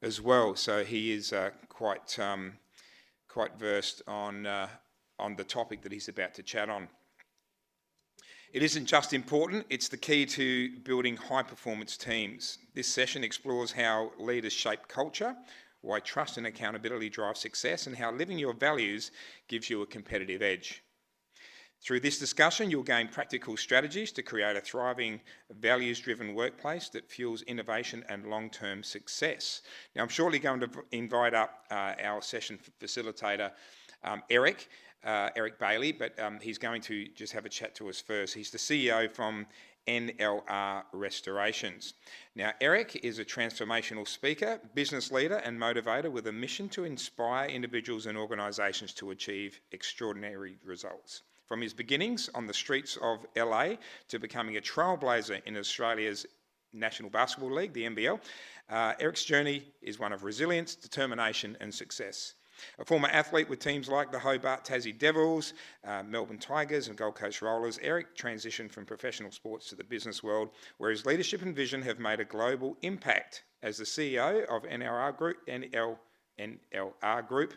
as well. So he is quite versed on the topic that he's about to chat on. It isn't just important, it's the key to building high-performance teams. This session explores how leaders shape culture, why trust and accountability drive success, and how living your values gives you a competitive edge. Through this discussion, you'll gain practical strategies to create a thriving, values-driven workplace that fuels innovation and long-term success. Now, I'm shortly going to invite up our session facilitator, Eric Bailey, but he's going to just have a chat to us first. He's the CEO from NLR Restorations. Now, Eric is a transformational speaker, business leader and motivator with a mission to inspire individuals and organisations to achieve extraordinary results. From his beginnings on the streets of LA to becoming a trailblazer in Australia's National Basketball League, the NBL, Eric's journey is one of resilience, determination and success. A former athlete with teams like the Hobart Tassie Devils, Melbourne Tigers and Gold Coast Rollers, Eric transitioned from professional sports to the business world, where his leadership and vision have made a global impact. As the CEO of NLR Group,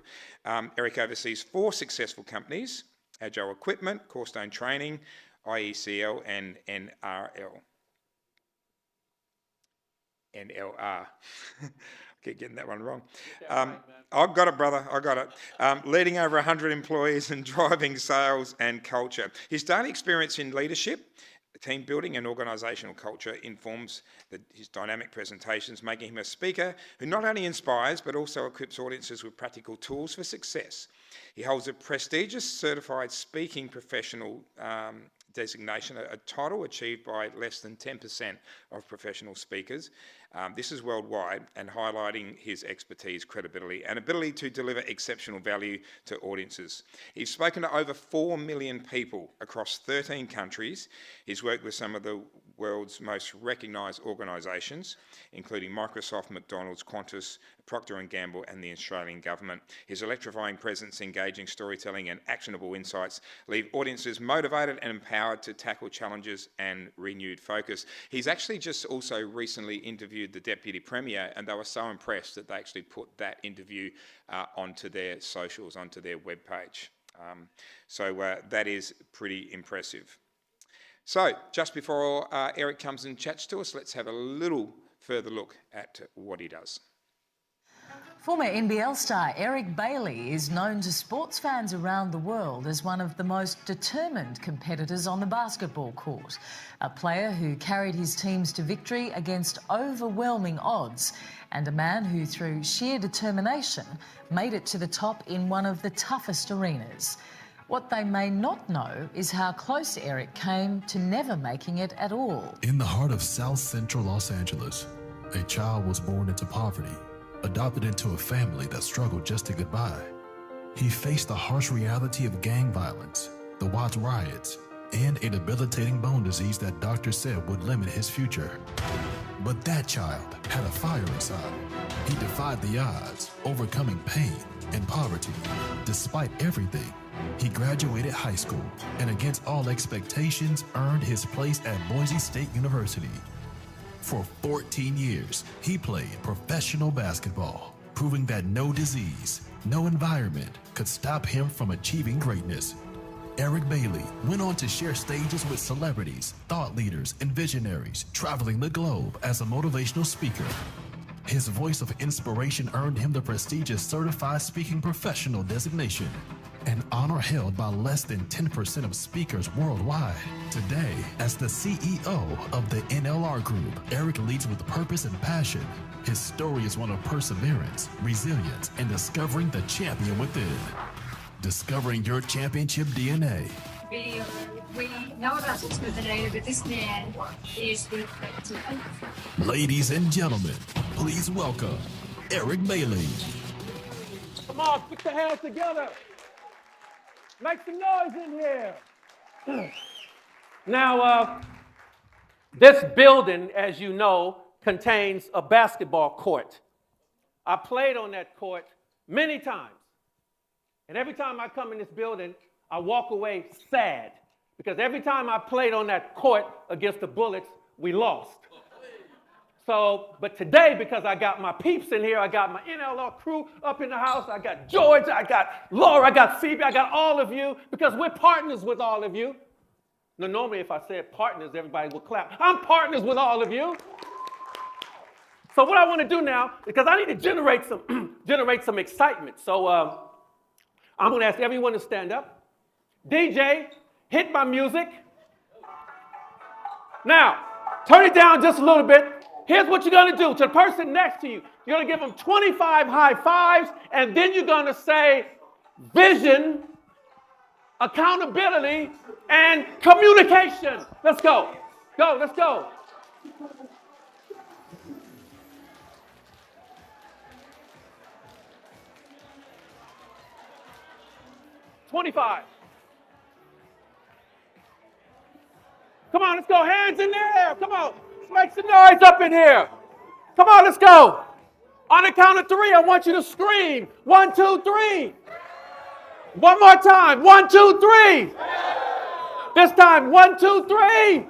Eric oversees 4 successful companies: Agile Equipment, Corestone Training, IECL and NRL. NLR. Keep getting that one wrong. I've got it, brother, I got it. Leading over 100 employees and driving sales and culture. His daily experience in leadership, team building and organisational culture informs his dynamic presentations, making him a speaker who not only inspires but also equips audiences with practical tools for success. He holds a prestigious certified speaking professional designation, a title achieved by less than 10% of professional speakers. This is worldwide, and highlighting his expertise, credibility and ability to deliver exceptional value to audiences. He's spoken to over 4 million people across 13 countries. He's worked with some of the world's most recognised organisations, including Microsoft, McDonald's, Qantas, Procter & Gamble and the Australian Government. His electrifying presence, engaging storytelling and actionable insights leave audiences motivated and empowered to tackle challenges and renewed focus. He's actually just also recently interviewed the Deputy Premier, and they were so impressed that they actually put that interview onto their socials, onto their webpage. So that is pretty impressive. So just before Eric comes and chats to us, let's have a little further look at what he does. Former NBL star Eric Bailey is known to sports fans around the world as one of the most determined competitors on the basketball court. A player who carried his teams to victory against overwhelming odds, and a man who, through sheer determination, made it to the top in one of the toughest arenas. What they may not know is how close Eric came to never making it at all. In the heart of South Central Los Angeles, a child was born into poverty, adopted into a family that struggled just to get by. He faced the harsh reality of gang violence, the Watts riots, and a debilitating bone disease that doctors said would limit his future. But that child had a fire inside. He defied the odds, overcoming pain and poverty. Despite everything, he graduated high school and, against all expectations, earned his place at Boise State University. For 14 years, he played professional basketball, proving that no disease, no environment could stop him from achieving greatness. Eric Bailey went on to share stages with celebrities, thought leaders, and visionaries, traveling the globe as a motivational speaker. His voice of inspiration earned him the prestigious Certified Speaking Professional designation, an honor held by less than 10% of speakers worldwide. Today, as the CEO of the NLR Group, Eric leads with purpose and passion. His story is one of perseverance, resilience, and discovering the champion within. Discovering your championship DNA. We know about this with the data, but this man is the Ladies and gentlemen, please welcome Eric Bailey. Come on, put the hands together. Make some noise in here. Now, this building, as you know, contains a basketball court. I played on that court many times. And every time I come in this building, I walk away sad. Because every time I played on that court against the Bullets, we lost. So, but today, because I got my peeps in here, I got my NLR crew up in the house, I got George, I got Laura, I got Phoebe, I got all of you, because we're partners with all of you. Now, normally if I said partners, everybody would clap. I'm partners with all of you. So what I want to do now, because I need to generate some excitement. So I'm going to ask everyone to stand up. DJ, hit my music. Now, turn it down just a little bit. Here's what you're going to do. To the person next to you, you're going to give them 25 high fives, and then you're going to say vision, accountability, and communication. Let's go. Go, let's go. $25. Come on, let's go. Hands in the air. Come on. Let's make some noise up in here. Come on, let's go. On the count of 3, I want you to scream. 1, 2, 3. One more time. 1, 2, 3. This time, 1, 2, 3.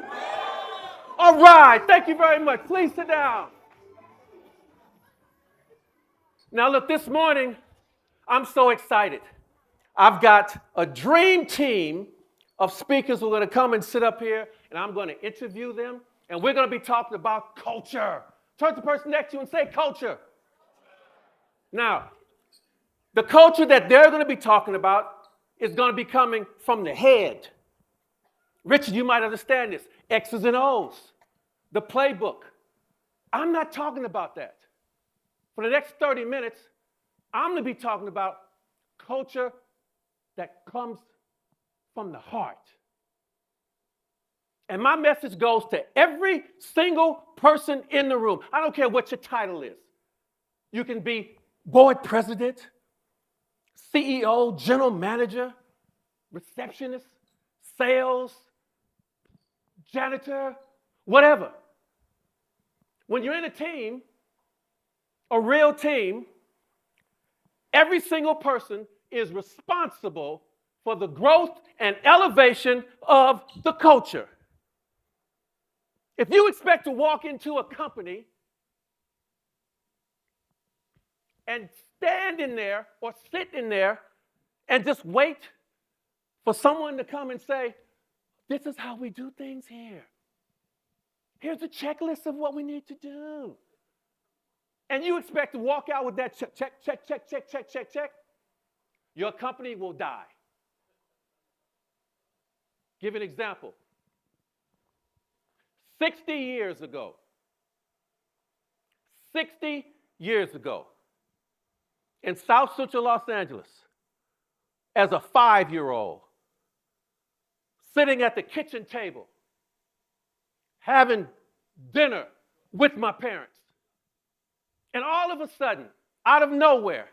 All right. Thank you very much. Please sit down. Now, look, this morning, I'm so excited. I've got a dream team of speakers who are going to come and sit up here, and I'm going to interview them, and we're going to be talking about culture. Turn to the person next to you and say culture. Now, the culture that they're going to be talking about is going to be coming from the head. Richard, you might understand this. X's and O's, the playbook. I'm not talking about that. For the next 30 minutes, I'm going to be talking about culture that comes from the heart. And my message goes to every single person in the room. I don't care what your title is. You can be board president, CEO, general manager, receptionist, sales, janitor, whatever. When you're in a team, a real team, every single person is responsible for the growth and elevation of the culture. If you expect to walk into a company and stand in there or sit in there and just wait for someone to come and say, this is how we do things here. Here's a checklist of what we need to do. And you expect to walk out with that check, your company will die. Give an example. 60 years ago, in South Central Los Angeles, as a 5-year-old, sitting at the kitchen table, having dinner with my parents, and all of a sudden, out of nowhere,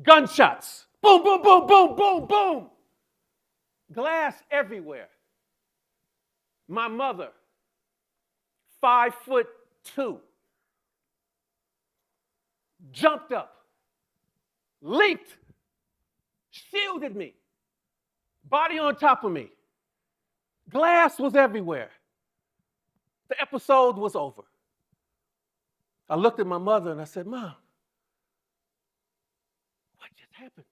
gunshots. Boom, boom, boom, boom, boom, boom. Glass everywhere. My mother, 5'2", jumped up, leaped, shielded me, body on top of me. Glass was everywhere. The episode was over. I looked at my mother and I said, Mom, what just happened?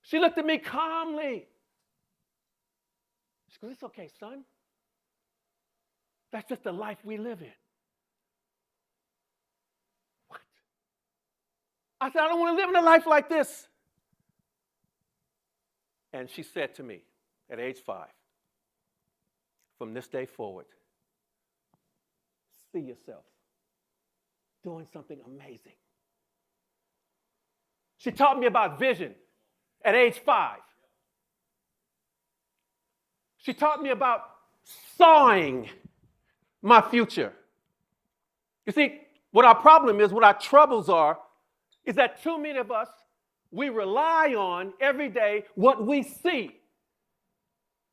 She looked at me calmly. She goes, it's okay, son. That's just the life we live in. What? I said, I don't want to live in a life like this. And she said to me at age 5, from this day forward, see yourself doing something amazing. She taught me about vision at age 5. She taught me about sawing my future. You see, what our problem is, what our troubles are, is that too many of us, we rely on every day what we see.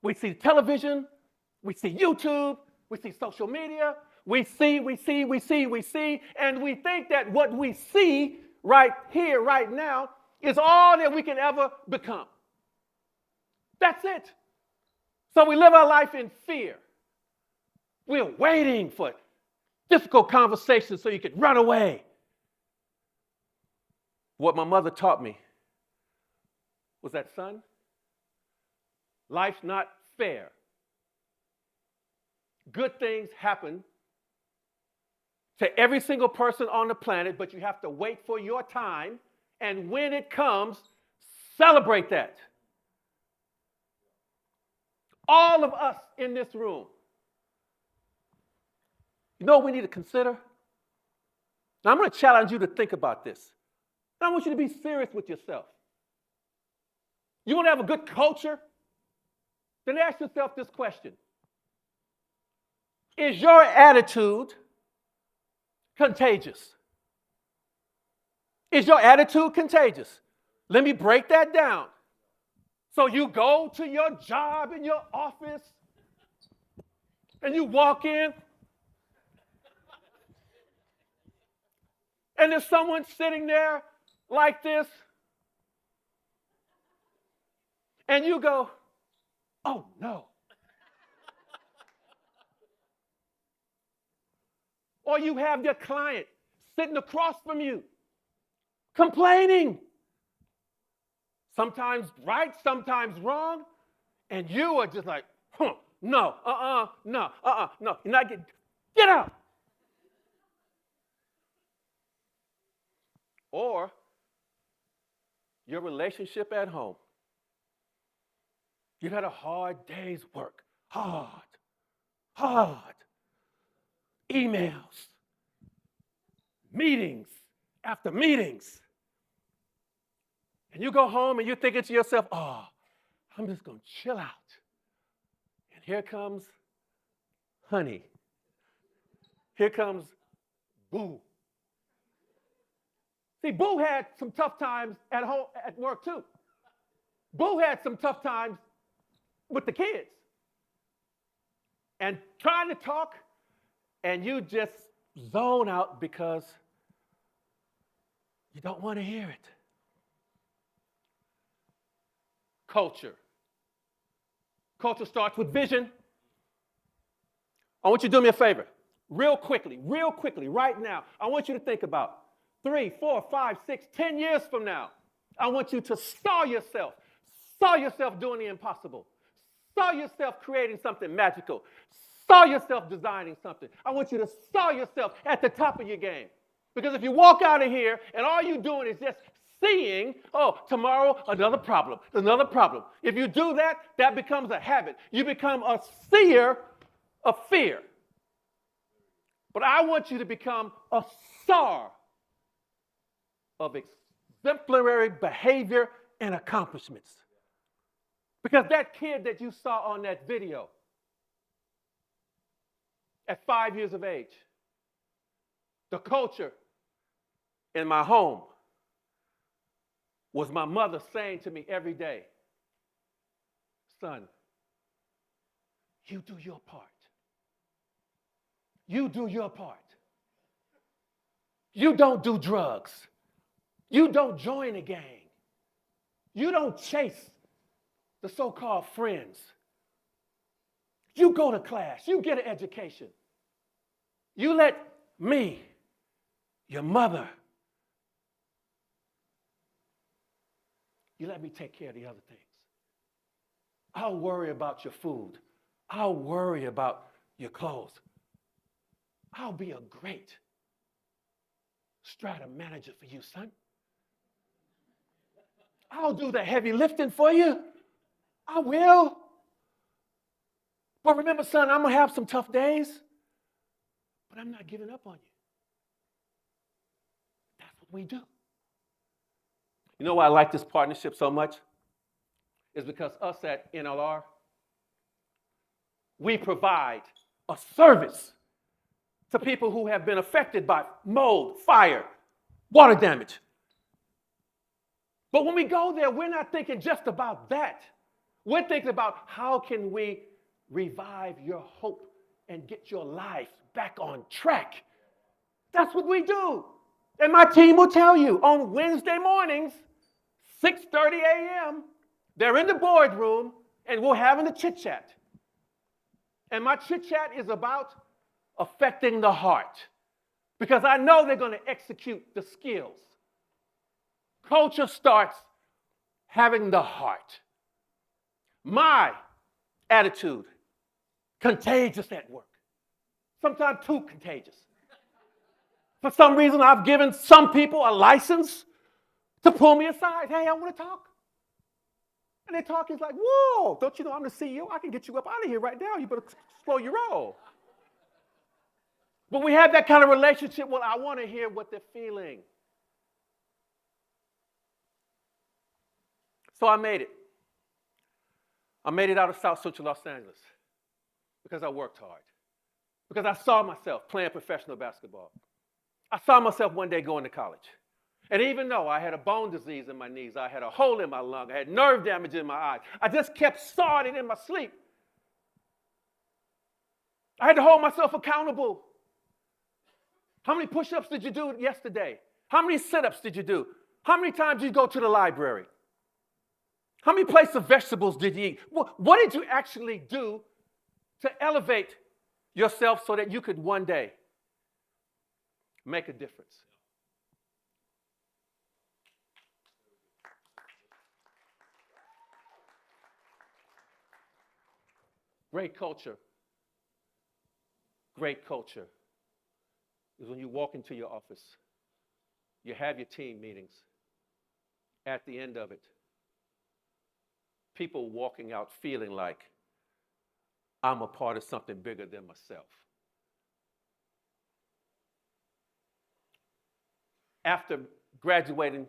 We see television, we see YouTube, we see social media, we see, and we think that what we see right here, right now, is all that we can ever become. That's it. So we live our life in fear. We're waiting for difficult conversations so you could run away. What my mother taught me was that, son, life's not fair. Good things happen to every single person on the planet, but you have to wait for your time, and when it comes, celebrate that. All of us in this room, you know what we need to consider? Now, I'm going to challenge you to think about this. And I want you to be serious with yourself. You want to have a good culture? Then ask yourself this question. Is your attitude contagious? Is your attitude contagious? Let me break that down. So you go to your job in your office and you walk in and there's someone sitting there like this and you go, oh no. Or you have your client sitting across from you, complaining. Sometimes right, sometimes wrong, and you are just like, no, no, no. You're not getting, get out. Or your relationship at home. You've had a hard day's work, hard. Emails, meetings after meetings. And you go home and you're thinking to yourself, oh, I'm just going to chill out. And here comes honey. Here comes Boo. See, Boo had some tough times at home, at work too. Boo had some tough times with the kids. And trying to talk, and you just zone out because you don't want to hear it. Culture. Culture starts with vision. I want you to do me a favor. Real quickly, right now. I want you to think about 3, 4, 5, 6, 10 years from now. I want you to saw yourself doing the impossible. Saw yourself creating something magical. Saw yourself designing something. I want you to saw yourself at the top of your game. Because if you walk out of here and all you're doing is just seeing, oh, tomorrow, another problem. If you do that, that becomes a habit. You become a seer of fear. But I want you to become a star of exemplary behavior and accomplishments. Because that kid that you saw on that video at 5 years of age, the culture in my home was my mother saying to me every day, son, you do your part. You do your part. You don't do drugs. You don't join a gang. You don't chase the so-called friends. You go to class. You get an education. You let me, your mother, you let me take care of the other things. I'll worry about your food. I'll worry about your clothes. I'll be a great strata manager for you, son. I'll do the heavy lifting for you. I will. But remember, son, I'm going to have some tough days, but I'm not giving up on you. That's what we do. You know why I like this partnership so much? It's because us at NLR, we provide a service to people who have been affected by mold, fire, water damage. But when we go there, we're not thinking just about that. We're thinking about how can we revive your hope and get your life back on track. That's what we do. And my team will tell you on Wednesday mornings, 6:30 a.m., they're in the boardroom and we're having a chit-chat. And my chit-chat is about affecting the heart, because I know they're going to execute the skills. Culture starts having the heart. My attitude, contagious at work. Sometimes too contagious. For some reason, I've given some people a license to pull me aside. Hey, I want to talk. And they talk, he's like, whoa, don't you know I'm the CEO? I can get you up out of here right now. You better slow your roll. But we have that kind of relationship. Well, I want to hear what they're feeling. So I made it. I made it out of South Central Los Angeles because I worked hard. Because I saw myself playing professional basketball. I saw myself one day going to college. And even though I had a bone disease in my knees, I had a hole in my lung, I had nerve damage in my eyes, I just kept sawing it in my sleep. I had to hold myself accountable. How many push-ups did you do yesterday? How many sit-ups did you do? How many times did you go to the library? How many plates of vegetables did you eat? What did you actually do to elevate yourself so that you could one day make a difference? Great culture is when you walk into your office, you have your team meetings. At the end of it, people walking out feeling like I'm a part of something bigger than myself. After graduating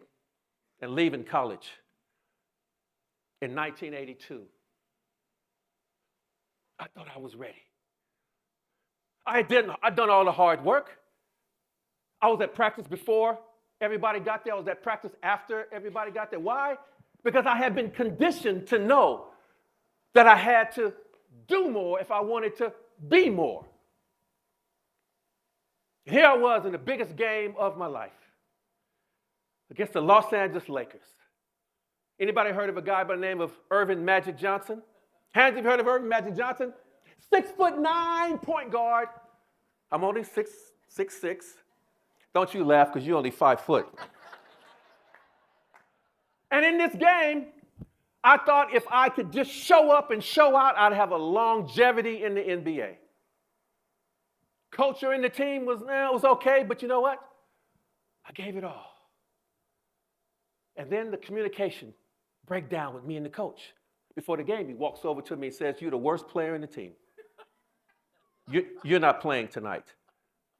and leaving college in 1982, I thought I was ready. I'd done all the hard work. I was at practice before everybody got there. I was at practice after everybody got there. Why? Because I had been conditioned to know that I had to do more if I wanted to be more. Here I was in the biggest game of my life against the Los Angeles Lakers. Anybody heard of a guy by the name of Irvin Magic Johnson? Hands, have you heard of Irvin Magic Johnson? 6'9" point guard. I'm only 6'6". Don't you laugh because you're only 5 foot. And in this game, I thought if I could just show up and show out, I'd have a longevity in the NBA. Culture in the team was okay, but you know what? I gave it all. And then the communication breakdown with me and the coach. Before the game, he walks over to me and says, "You're the worst player in the team. You're not playing tonight."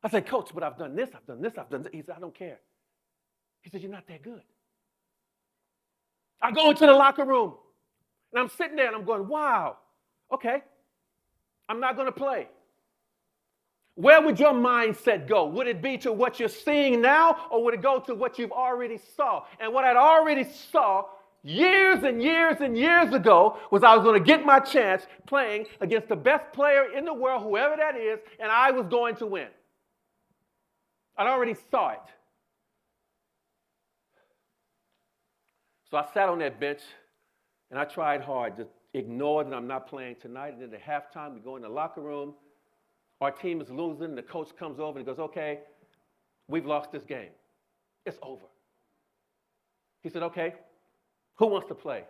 I said, "Coach, but I've done this, I've done this, I've done this." He said, "I don't care." He said, "You're not that good." I go into the locker room, and I'm sitting there, and I'm going, wow, okay, I'm not going to play. Where would your mindset go? Would it be to what you're seeing now, or would it go to what you've already saw? And what I'd already saw years and years and years ago was I was going to get my chance playing against the best player in the world, whoever that is, and I was going to win. I'd already saw it. So I sat on that bench, and I tried hard to ignore that I'm not playing tonight. And then at halftime, we go in the locker room. Our team is losing. The coach comes over and he goes, "Okay, we've lost this game. It's over." He said, "Okay, who wants to play?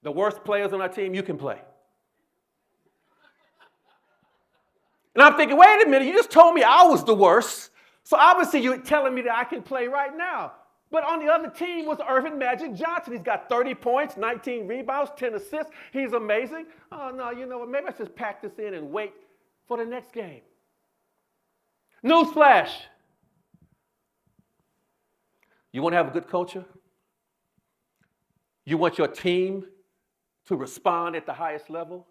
The worst players on our team, you can play." And I'm thinking, wait a minute, you just told me I was the worst. So obviously you're telling me that I can play right now. But on the other team was Irvin Magic Johnson. He's got 30 points, 19 rebounds, 10 assists. He's amazing. Oh, no, you know what? Maybe I should pack this in and wait for the next game. Newsflash. You want to have a good culture? You want your team to respond at the highest level?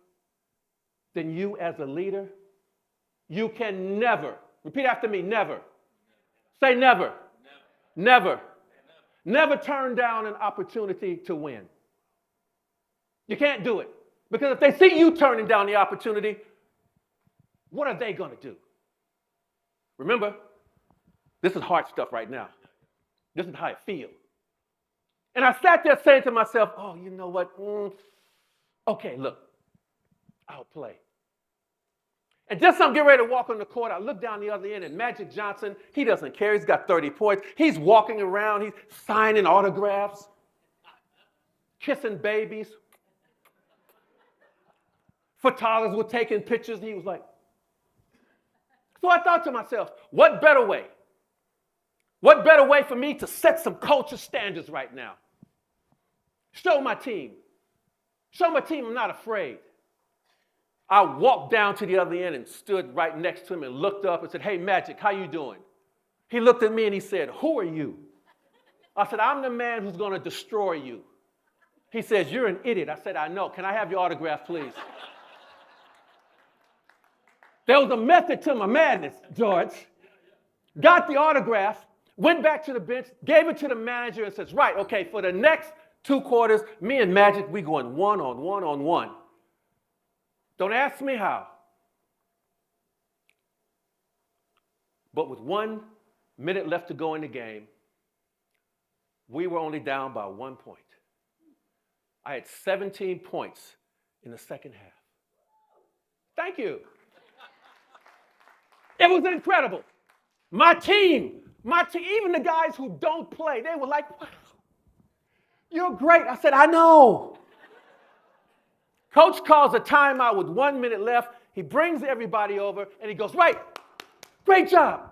Then you as a leader, you can never, repeat after me, never. Say never. Never. Never turn down an opportunity to win. You can't do it. Because if they see you turning down the opportunity, what are they going to do? Remember, this is hard stuff right now. This is how I feel. And I sat there saying to myself, oh, you know what? Okay, look, I'll play. And just as I'm getting ready to walk on the court, I look down the other end, and Magic Johnson, he doesn't care. He's got 30 points. He's walking around. He's signing autographs, kissing babies. Photographers were taking pictures, and he was like. So I thought to myself, what better way? What better way for me to set some culture standards right now? Show my team. Show my team I'm not afraid. I walked down to the other end and stood right next to him and looked up and said, hey, Magic, how you doing? He looked at me and he said, who are you? I said, I'm the man who's going to destroy you. He says, you're an idiot. I said, I know. Can I have your autograph, please? There was a method to my madness, George. Got the autograph, went back to the bench, gave it to the manager and says, right, okay, for the next 2 quarters, me and Magic, we going one on one on one. Don't ask me how. But with 1 minute left to go in the game, we were only down by 1 point. I had 17 points in the second half. Thank you. It was incredible. My team, even the guys who don't play, they were like, wow, you're great. I said, I know. Coach calls a timeout with 1 minute left. He brings everybody over and he goes, right, great job.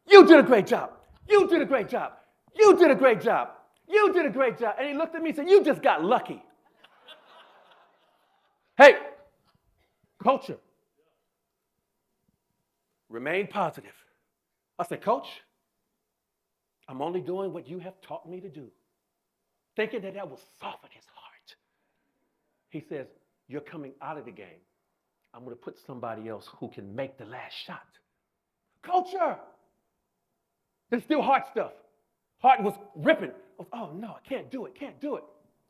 You did a great job. You did a great job. You did a great job. You did a great job. And he looked at me and said, you just got lucky. Hey, culture. Remain positive. I said, Coach, I'm only doing what you have taught me to do. Thinking that will soften his heart. He says, you're coming out of the game. I'm going to put somebody else who can make the last shot. Culture. There's still heart stuff. Heart was ripping. Oh, no, I can't do it, can't do it.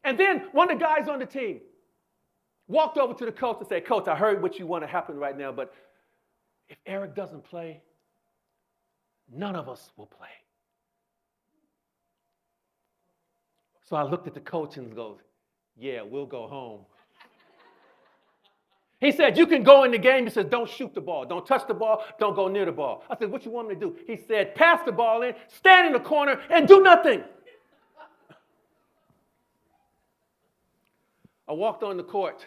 And then one of the guys on the team walked over to the coach and said, Coach, I heard what you want to happen right now, but if Eric doesn't play, none of us will play. So I looked at the coach and goes, yeah, we'll go home. He said, you can go in the game. He says, don't shoot the ball. Don't touch the ball. Don't go near the ball. I said, what you want me to do? He said, pass the ball in, stand in the corner, and do nothing. I walked on the court.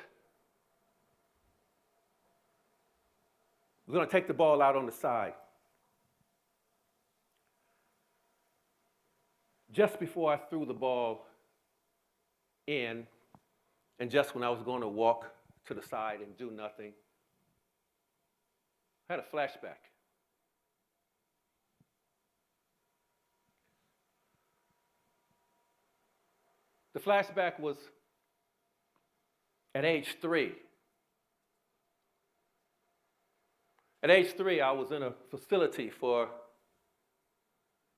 We're going to take the ball out on the side. Just before I threw the ball in, and just when I was going to walk to the side and do nothing, I had a flashback. The flashback was at age 3. At age 3, I was in a facility for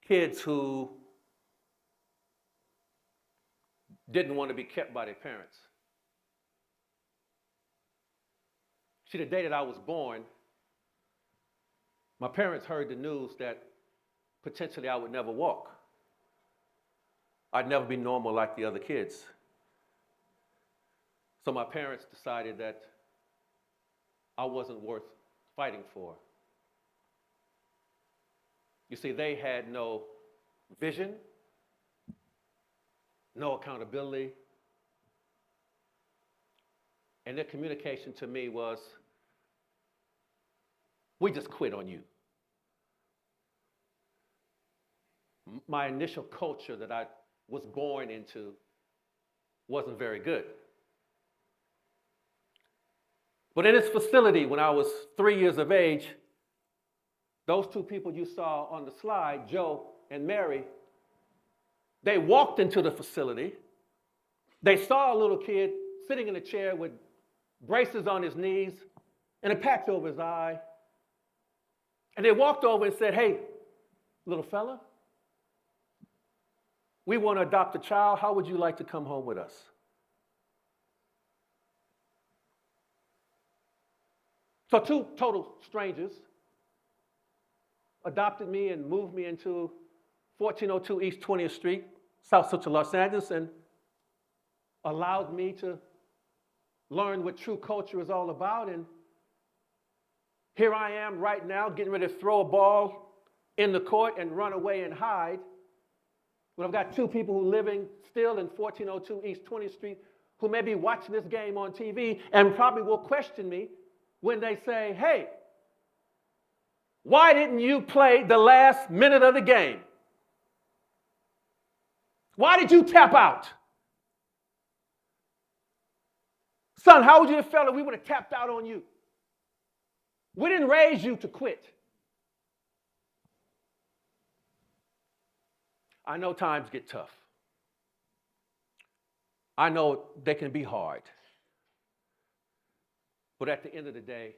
kids who didn't want to be kept by their parents. See, the day that I was born, my parents heard the news that potentially I would never walk. I'd never be normal like the other kids. So my parents decided that I wasn't worth fighting for. You see, they had no vision, no accountability, and their communication to me was, we just quit on you. My initial culture that I was born into wasn't very good. But in this facility, when I was 3 years of age, those 2 people you saw on the slide, Joe and Mary, they walked into the facility. They saw a little kid sitting in a chair with braces on his knees and a patch over his eye. And they walked over and said, hey, little fella, we want to adopt a child. How would you like to come home with us? So 2 total strangers adopted me and moved me into 1402 East 20th Street, South Central Los Angeles, and allowed me to learn what true culture is all about. And Here I am right now getting ready to throw a ball in the court and run away and hide. When I've got two people who are living still in 1402 East 20th Street who may be watching this game on TV and probably will question me when they say, hey, why didn't you play the last minute of the game? Why did you tap out? Son, how would you have felt if we would have tapped out on you? We didn't raise you to quit. I know times get tough. I know they can be hard. But at the end of the day,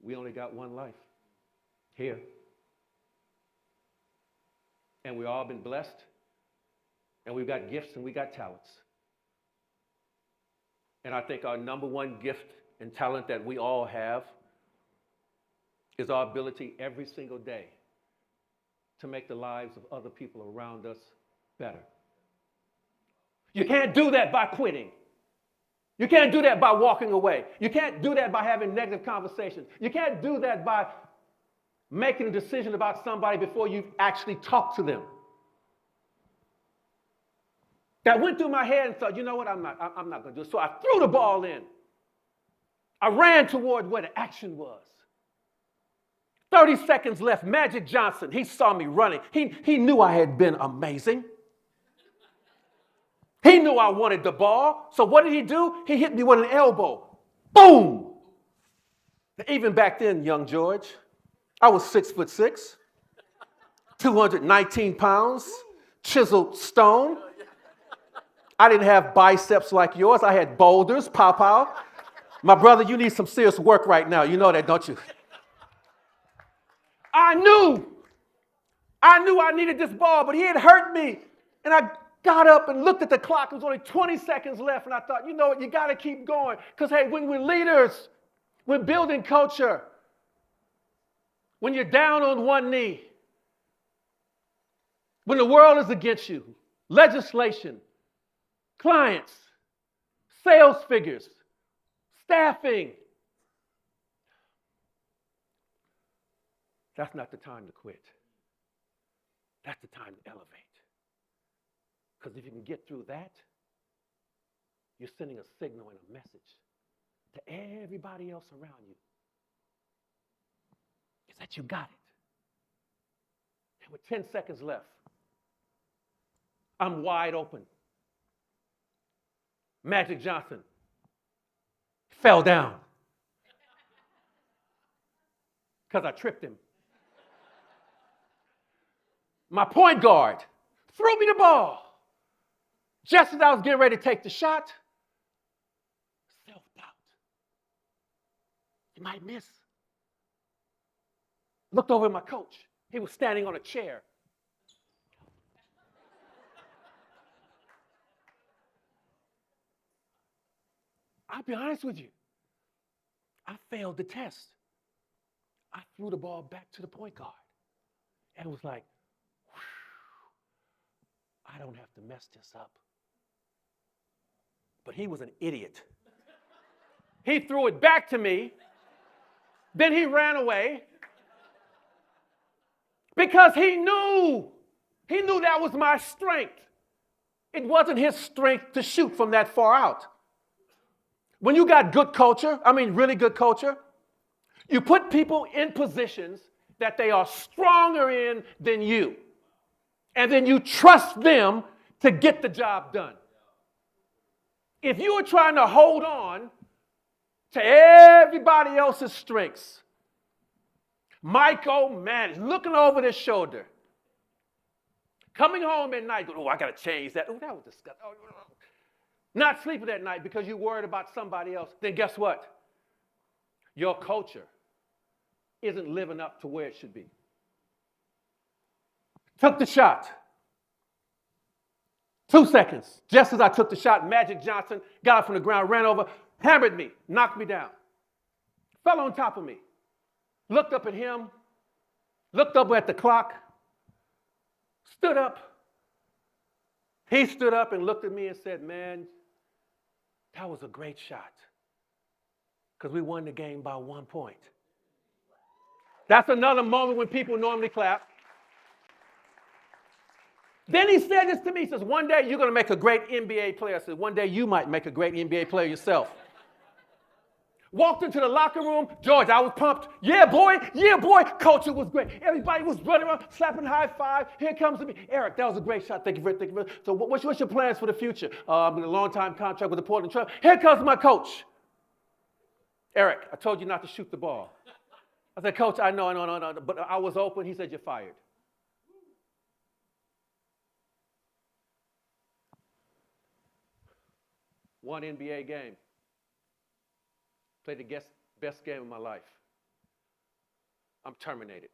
we only got one life here. And we've all been blessed. And we've got gifts and we got talents. And I think our number one gift and talent that we all have is our ability every single day to make the lives of other people around us better. You can't do that by quitting. You can't do that by walking away. You can't do that by having negative conversations. You can't do that by making a decision about somebody before you've actually talked to them. That went through my head and thought, you know what, I'm not going to do it. So I threw the ball in. I ran toward where the action was. 30 seconds left. Magic Johnson, he saw me running. He knew I had been amazing. He knew I wanted the ball. So what did he do? He hit me with an elbow. Boom! Even back then, young George, I was 6'6", 219 pounds, chiseled stone. I didn't have biceps like yours. I had boulders, pow. My brother, you need some serious work right now. You know that, don't you? I knew I needed this ball, but he had hurt me. And I got up and looked at the clock. It was only 20 seconds left. And I thought, you know what, you got to keep going. Because, hey, when we're leaders, we're building culture. When you're down on one knee, when the world is against you, legislation, clients, sales figures, staffing. That's not the time to quit. That's the time to elevate. Because if you can get through that, you're sending a signal and a message to everybody else around you. Is that you got it. And with 10 seconds left, I'm wide open. Magic Johnson fell down because I tripped him. My point guard threw me the ball. Just as I was getting ready to take the shot, self-doubt. You might miss. Looked over at my coach. He was standing on a chair. I'll be honest with you. I failed the test. I threw the ball back to the point guard. And it was like, I don't have to mess this up. But he was an idiot. He threw it back to me. Then he ran away. Because he knew that was my strength. It wasn't his strength to shoot from that far out. When you got good culture, really good culture, you put people in positions that they are stronger in than you. And then you trust them to get the job done. If you are trying to hold on to everybody else's strengths, micromanage, looking over their shoulder, coming home at night, oh, I got to change that. Oh, that was disgusting. Oh, not sleeping at night because you're worried about somebody else, then guess what? Your culture isn't living up to where it should be. Took the shot. 2 seconds. Just as I took the shot, Magic Johnson got up from the ground, ran over, hammered me, knocked me down, fell on top of me. Looked up at him, looked up at the clock, stood up. He stood up and looked at me and said, man, that was a great shot. because we won the game by 1 point. That's another moment when people normally clap. Then he said this to me. He says, one day you're going to make a great NBA player. I said, one day you might make a great NBA player yourself. Walked into the locker room. George, I was pumped. Yeah, boy. Yeah, boy. Culture was great. Everybody was running around, slapping high five. Here comes to me. Eric, that was a great shot. Thank you very much. So what's your plans for the future? I'm in a long-time contract with the Portland Trail. Here comes my coach. Eric, I told you not to shoot the ball. I said, Coach, I know, but I was open. He said, you're fired. One NBA game. Played the best game of my life. I'm terminated.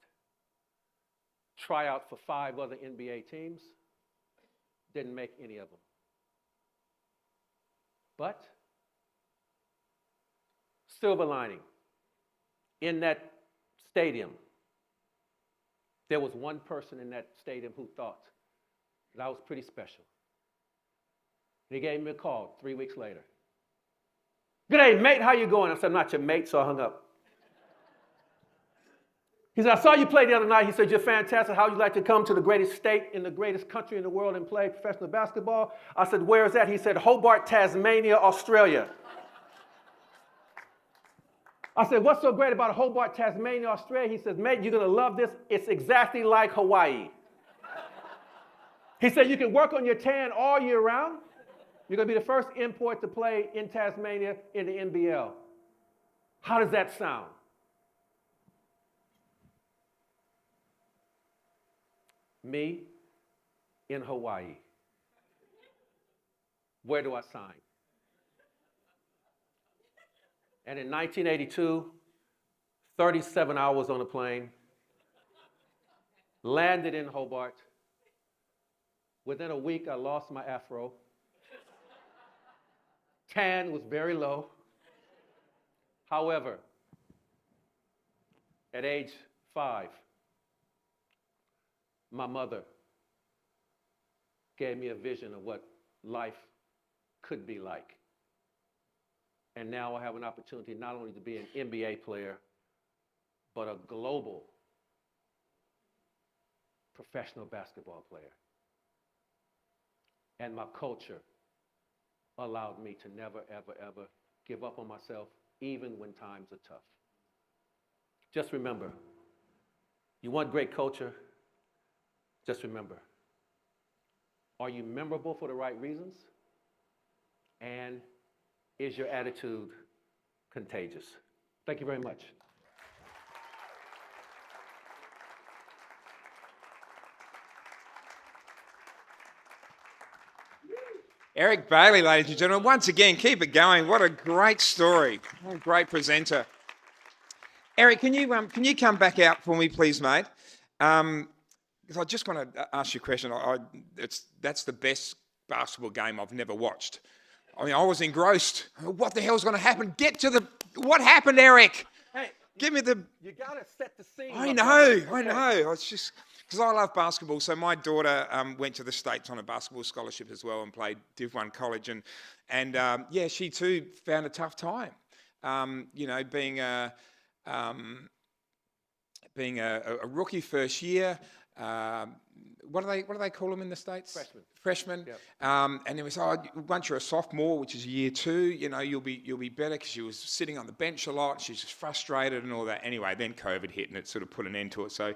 Try out for 5 other NBA teams. Didn't make any of them. But, silver lining. In that stadium, there was one person in that stadium who thought that I was pretty special. He gave me a call 3 weeks later. Good day, mate, how you going? I said, I'm not your mate, so I hung up. He said, I saw you play the other night. He said, you're fantastic. How would you like to come to the greatest state in the greatest country in the world and play professional basketball? I said, where is that? He said, Hobart, Tasmania, Australia. I said, what's so great about Hobart, Tasmania, Australia? He says, mate, you're going to love this. It's exactly like Hawaii. He said, you can work on your tan all year round. You're going to be the first import to play in Tasmania in the NBL. How does that sound? Me in Hawaii. Where do I sign? And in 1982, 37 hours on a plane, landed in Hobart. Within a week, I lost my afro. Tan was very low. However, at age 5, my mother gave me a vision of what life could be like. And now I have an opportunity not only to be an NBA player, but a global professional basketball player. And my culture allowed me to never, ever, ever give up on myself, even when times are tough. Just remember, you want great culture, just remember, are you memorable for the right reasons? And is your attitude contagious? Thank you very much. Eric Bailey, ladies and gentlemen, once again, keep it going. What a great story. What a great presenter. Eric, can you come back out for me, please, mate? Because I just want to ask you a question. That's the best basketball game I've never watched. I mean, I was engrossed. What the hell's going to happen? Get to the... What happened, Eric? Hey, give me the... You got to set the scene. I know. It's just... Because I love basketball, so my daughter went to the States on a basketball scholarship as well and played Div 1 college, and yeah, she too found a tough time. You know, being a rookie first year. What do they call them in the States? Freshman. Yep. And it was, once you're a sophomore, which is year 2, you know, you'll be better, because she was sitting on the bench a lot. She's just frustrated and all that. Anyway, then COVID hit and it sort of put an end to it. So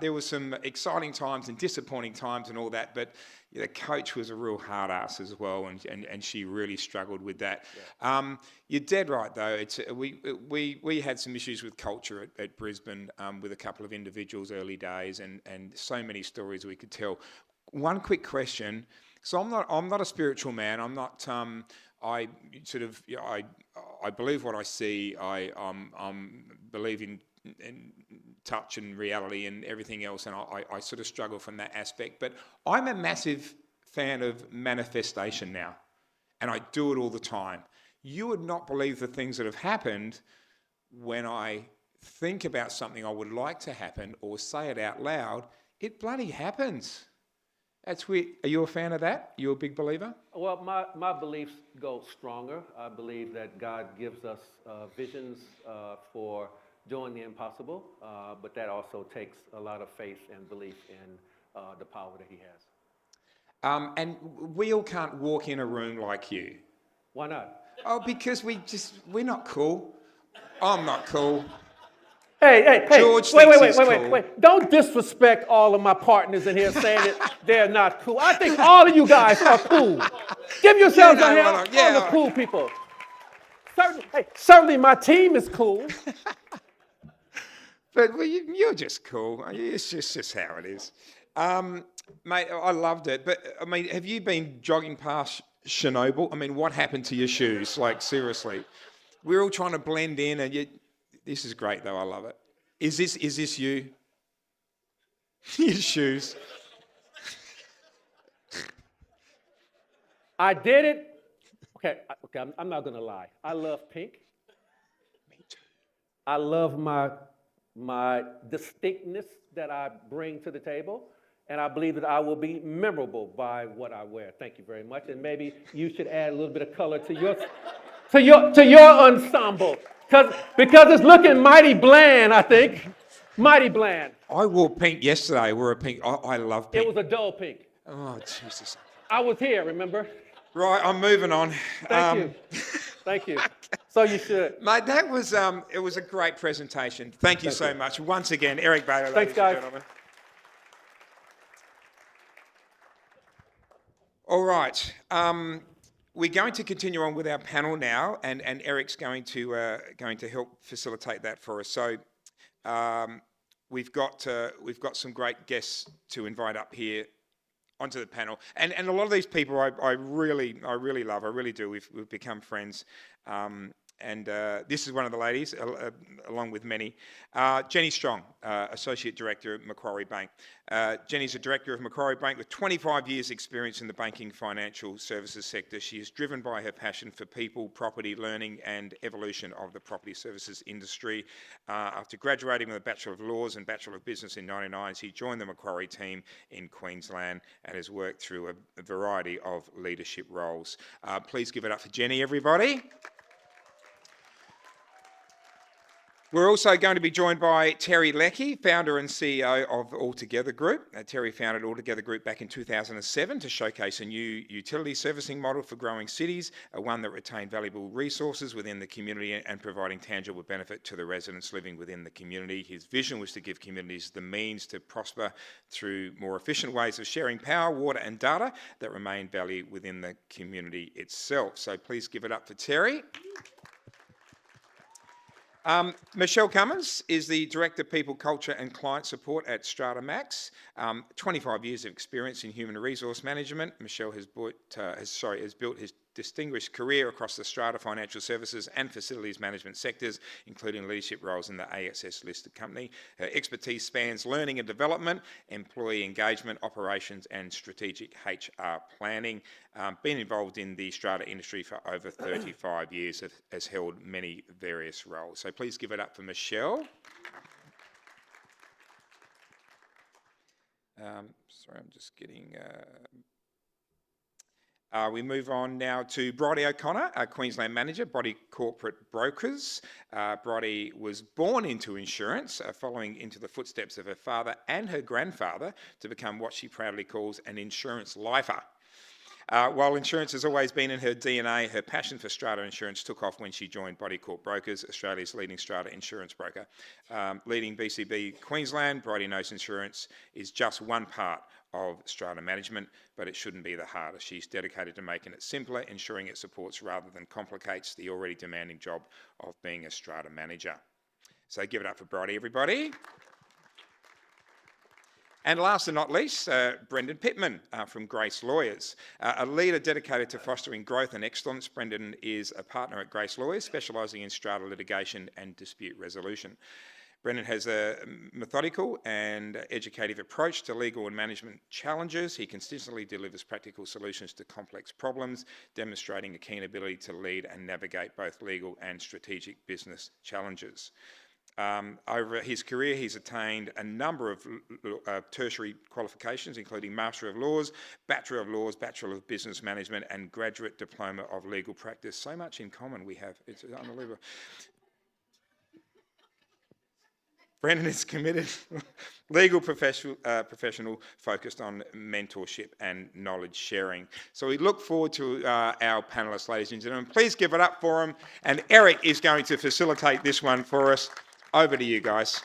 there was some exciting times and disappointing times and all that. But the coach was a real hard ass as well, and she really struggled with that. Yeah. You're dead right though. It's we had some issues with culture at Brisbane with a couple of individuals early days, and so many stories we could tell. One quick question. So I'm not a spiritual man. I'm not. I believe what I see. I believe in touch and reality and everything else, and I sort of struggle from that aspect. But I'm a massive fan of manifestation now, and I do it all the time. You would not believe the things that have happened when I think about something I would like to happen or say it out loud. It bloody happens. That's weird. Are you a fan of that? You a big believer? Well, my beliefs go stronger. I believe that God gives us visions for doing the impossible, but that also takes a lot of faith and belief in the power that He has. And we all can't walk in a room like you. Why not? Oh, because we're not cool. I'm not cool. Hey, George thinks he's cool. wait. Don't disrespect all of my partners in here saying that they're not cool. I think all of you guys are cool. Give yourselves a hand, all the cool people. Certainly my team is cool. But well, you're just cool. It's just how it is. Mate, I loved it. But, I mean, have you been jogging past Chernobyl? I mean, what happened to your shoes? Like, seriously. We're all trying to blend in, and this is great, though. I love it. Is this you? Your shoes. I did it. Okay, I'm not going to lie. I love pink. Me too. I love my distinctness that I bring to the table, and I believe that I will be memorable by what I wear. Thank you very much. And maybe you should add a little bit of color to your ensemble, because it's looking mighty bland. I think mighty bland. I wore pink yesterday. I wore a pink. I love pink. It was a dull pink. Oh, Jesus. I was here. Remember? Right, I'm moving on. Thank you. Thank you. So you should. Mate, that was it was a great presentation. Thank you so much. Once again, Eric Bailey. Thanks, guys. All right. We're going to continue on with our panel now, and Eric's going to help facilitate that for us. So we've got some great guests to invite up here onto the panel, and a lot of these people I really love. I really do. We've become friends. And this is one of the ladies, along with many. Jenny Strong, Associate Director at Macquarie Bank. Jenny's a Director of Macquarie Bank with 25 years experience in the banking financial services sector. She is driven by her passion for people, property, learning and evolution of the property services industry. After graduating with a Bachelor of Laws and Bachelor of Business in 1999, she joined the Macquarie team in Queensland and has worked through a variety of leadership roles. Please give it up for Jenny, everybody. We're also going to be joined by Terry Leckie, founder and CEO of Altogether Group. Terry founded Altogether Group back in 2007 to showcase a new utility servicing model for growing cities, one that retained valuable resources within the community and providing tangible benefit to the residents living within the community. His vision was to give communities the means to prosper through more efficient ways of sharing power, water and data that remain value within the community itself. So please give it up for Terry. Michelle Cummins is the Director of People, Culture and Client Support at Strata Max. 25 years of experience in human resource management. Michelle has built his distinguished career across the Strata financial services and facilities management sectors, including leadership roles in the ASS listed company. Her expertise spans learning and development, employee engagement, operations and strategic HR planning. Been involved in the Strata industry for over 35 years, has held many various roles. So please give it up for Michelle. Sorry, I'm just getting... we move on now to Brodie O'Connor, a Queensland manager, Brodie Corporate Brokers. Brodie was born into insurance, following into the footsteps of her father and her grandfather to become what she proudly calls an insurance lifer. While insurance has always been in her DNA, her passion for strata insurance took off when she joined Brodie Corp Brokers, Australia's leading strata insurance broker. Leading BCB Queensland, Brodie knows insurance is just one part of strata management, but it shouldn't be the hardest. She's dedicated to making it simpler, ensuring it supports rather than complicates the already demanding job of being a strata manager. So give it up for Brodie, everybody. And last but not least, Brendan Pittman from Grace Lawyers. A leader dedicated to fostering growth and excellence, Brendan is a partner at Grace Lawyers, specialising in strata litigation and dispute resolution. Brendan has a methodical and educative approach to legal and management challenges. He consistently delivers practical solutions to complex problems, demonstrating a keen ability to lead and navigate both legal and strategic business challenges. Over his career, he's attained a number of tertiary qualifications, including Master of Laws, Bachelor of Laws, Bachelor of Business Management, and Graduate Diploma of Legal Practice. So much in common we have. It's unbelievable. Brendan is committed, legal professional focused on mentorship and knowledge sharing. So we look forward to our panellists, ladies and gentlemen. Please give it up for them. And Eric is going to facilitate this one for us. Over to you guys.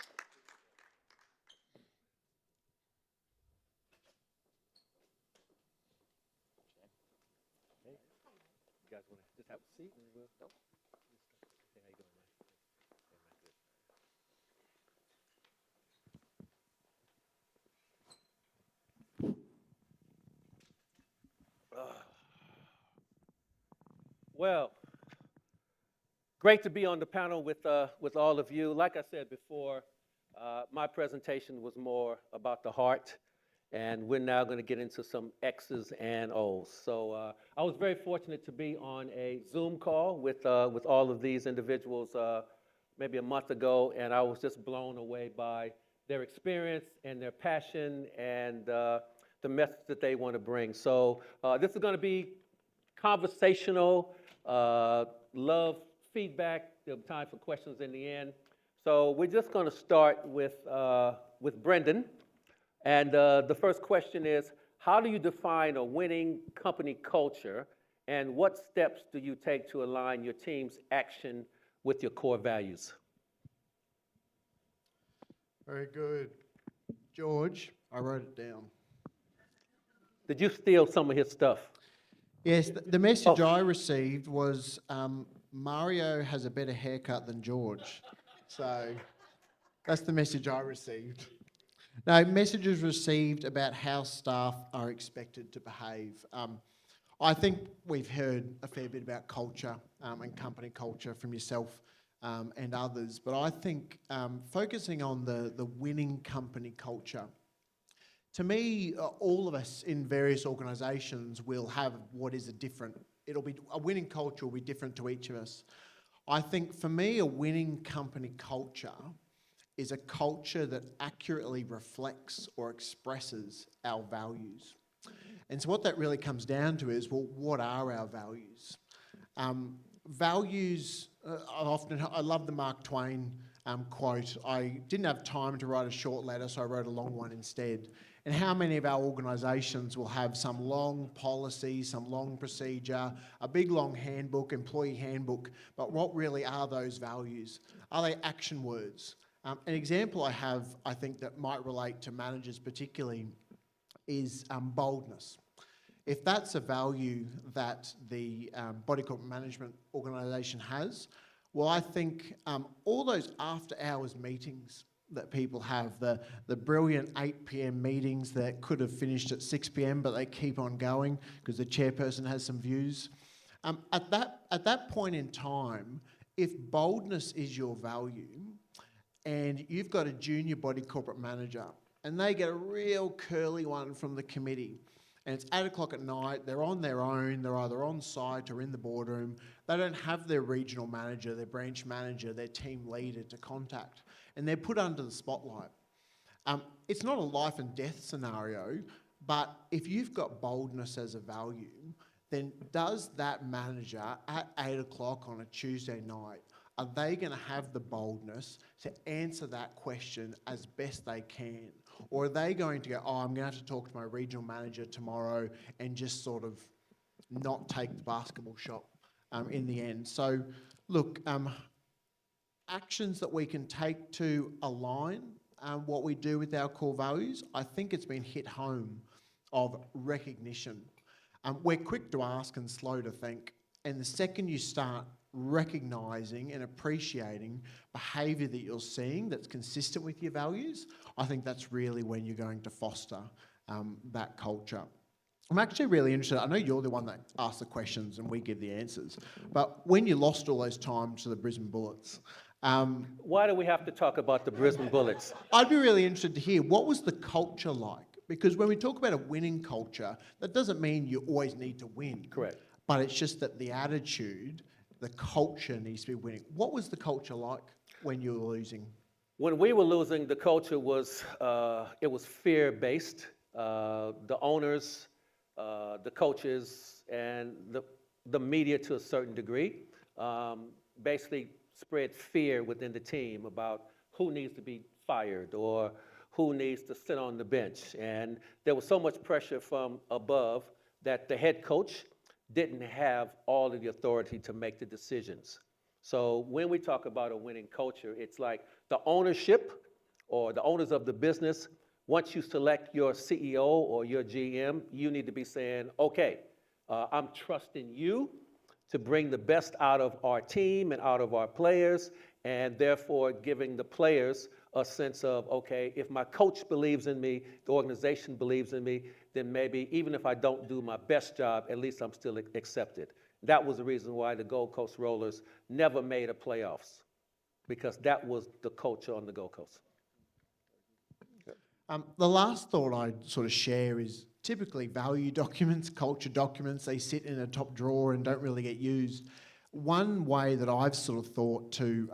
You guys want to just have a seat and we'll go? Hey, how you doing, man? Well, great to be on the panel with all of you. Like I said before, my presentation was more about the heart, and we're now going to get into some X's and O's. So I was very fortunate to be on a Zoom call with all of these individuals maybe a month ago, and I was just blown away by their experience and their passion and the message that they want to bring. So this is going to be conversational, love feedback. There'll be time for questions in the end. So we're just going to start with Brendan. And the first question is, how do you define a winning company culture, and what steps do you take to align your team's action with your core values? Very good. George, I wrote it down. Did you steal some of his stuff? Yes, the message I received was Mario has a better haircut than George. So that's the message I received. No, messages received about how staff are expected to behave. I think we've heard a fair bit about culture and company culture from yourself and others, but I think focusing on the winning company culture, to me, all of us in various organisations will have what is a winning culture will be different to each of us. I think for me, a winning company culture is a culture that accurately reflects or expresses our values. And so what that really comes down to is, well, what are our values? Values, I love the Mark Twain quote. I didn't have time to write a short letter, so I wrote a long one instead. And how many of our organisations will have some long policy, some long procedure, a big long handbook, employee handbook, but what really are those values? Are they action words? An example I have, I think, that might relate to managers particularly is boldness. If that's a value that the body corporate management organisation has, well, I think all those after-hours meetings that people have, the brilliant 8 p.m. meetings that could have finished at 6 p.m, but they keep on going because the chairperson has some views. At that point in time, if boldness is your value, and you've got a junior body corporate manager, and they get a real curly one from the committee, and it's 8 o'clock at night, they're on their own, they're either on site or in the boardroom, they don't have their regional manager, their branch manager, their team leader to contact, and they're put under the spotlight. It's not a life and death scenario, but if you've got boldness as a value, then does that manager at 8 o'clock on a Tuesday night, are they going to have the boldness to answer that question as best they can? Or are they going to go, oh, I'm going to have to talk to my regional manager tomorrow and just sort of not take the basketball shot in the end? So, look, actions that we can take to align what we do with our core values, I think it's been hit home of recognition. We're quick to ask and slow to think. And the second you start recognising and appreciating behaviour that you're seeing that's consistent with your values, I think that's really when you're going to foster that culture. I'm actually really interested, I know you're the one that asks the questions and we give the answers, but when you lost all those times to the Brisbane Bullets... why do we have to talk about the Brisbane Bullets? I'd be really interested to hear, what was the culture like? Because when we talk about a winning culture, that doesn't mean you always need to win. Correct. But it's just that the attitude, the culture needs to be winning. What was the culture like? when you were losing? When we were losing, the culture was, it was fear-based. The owners, the coaches, and the media to a certain degree basically spread fear within the team about who needs to be fired or who needs to sit on the bench. And there was so much pressure from above that the head coach didn't have all of the authority to make the decisions. So when we talk about a winning culture, it's like the ownership or the owners of the business, once you select your CEO or your GM, you need to be saying, okay, I'm trusting you to bring the best out of our team and out of our players, and therefore giving the players a sense of, okay, if my coach believes in me, the organization believes in me, then maybe even if I don't do my best job, at least I'm still accepted. That was the reason why the Gold Coast Rollers never made a playoffs, because that was the culture on the Gold Coast. The last thought I'd sort of share is typically value documents, culture documents, they sit in a top drawer and don't really get used. One way that I've sort of thought to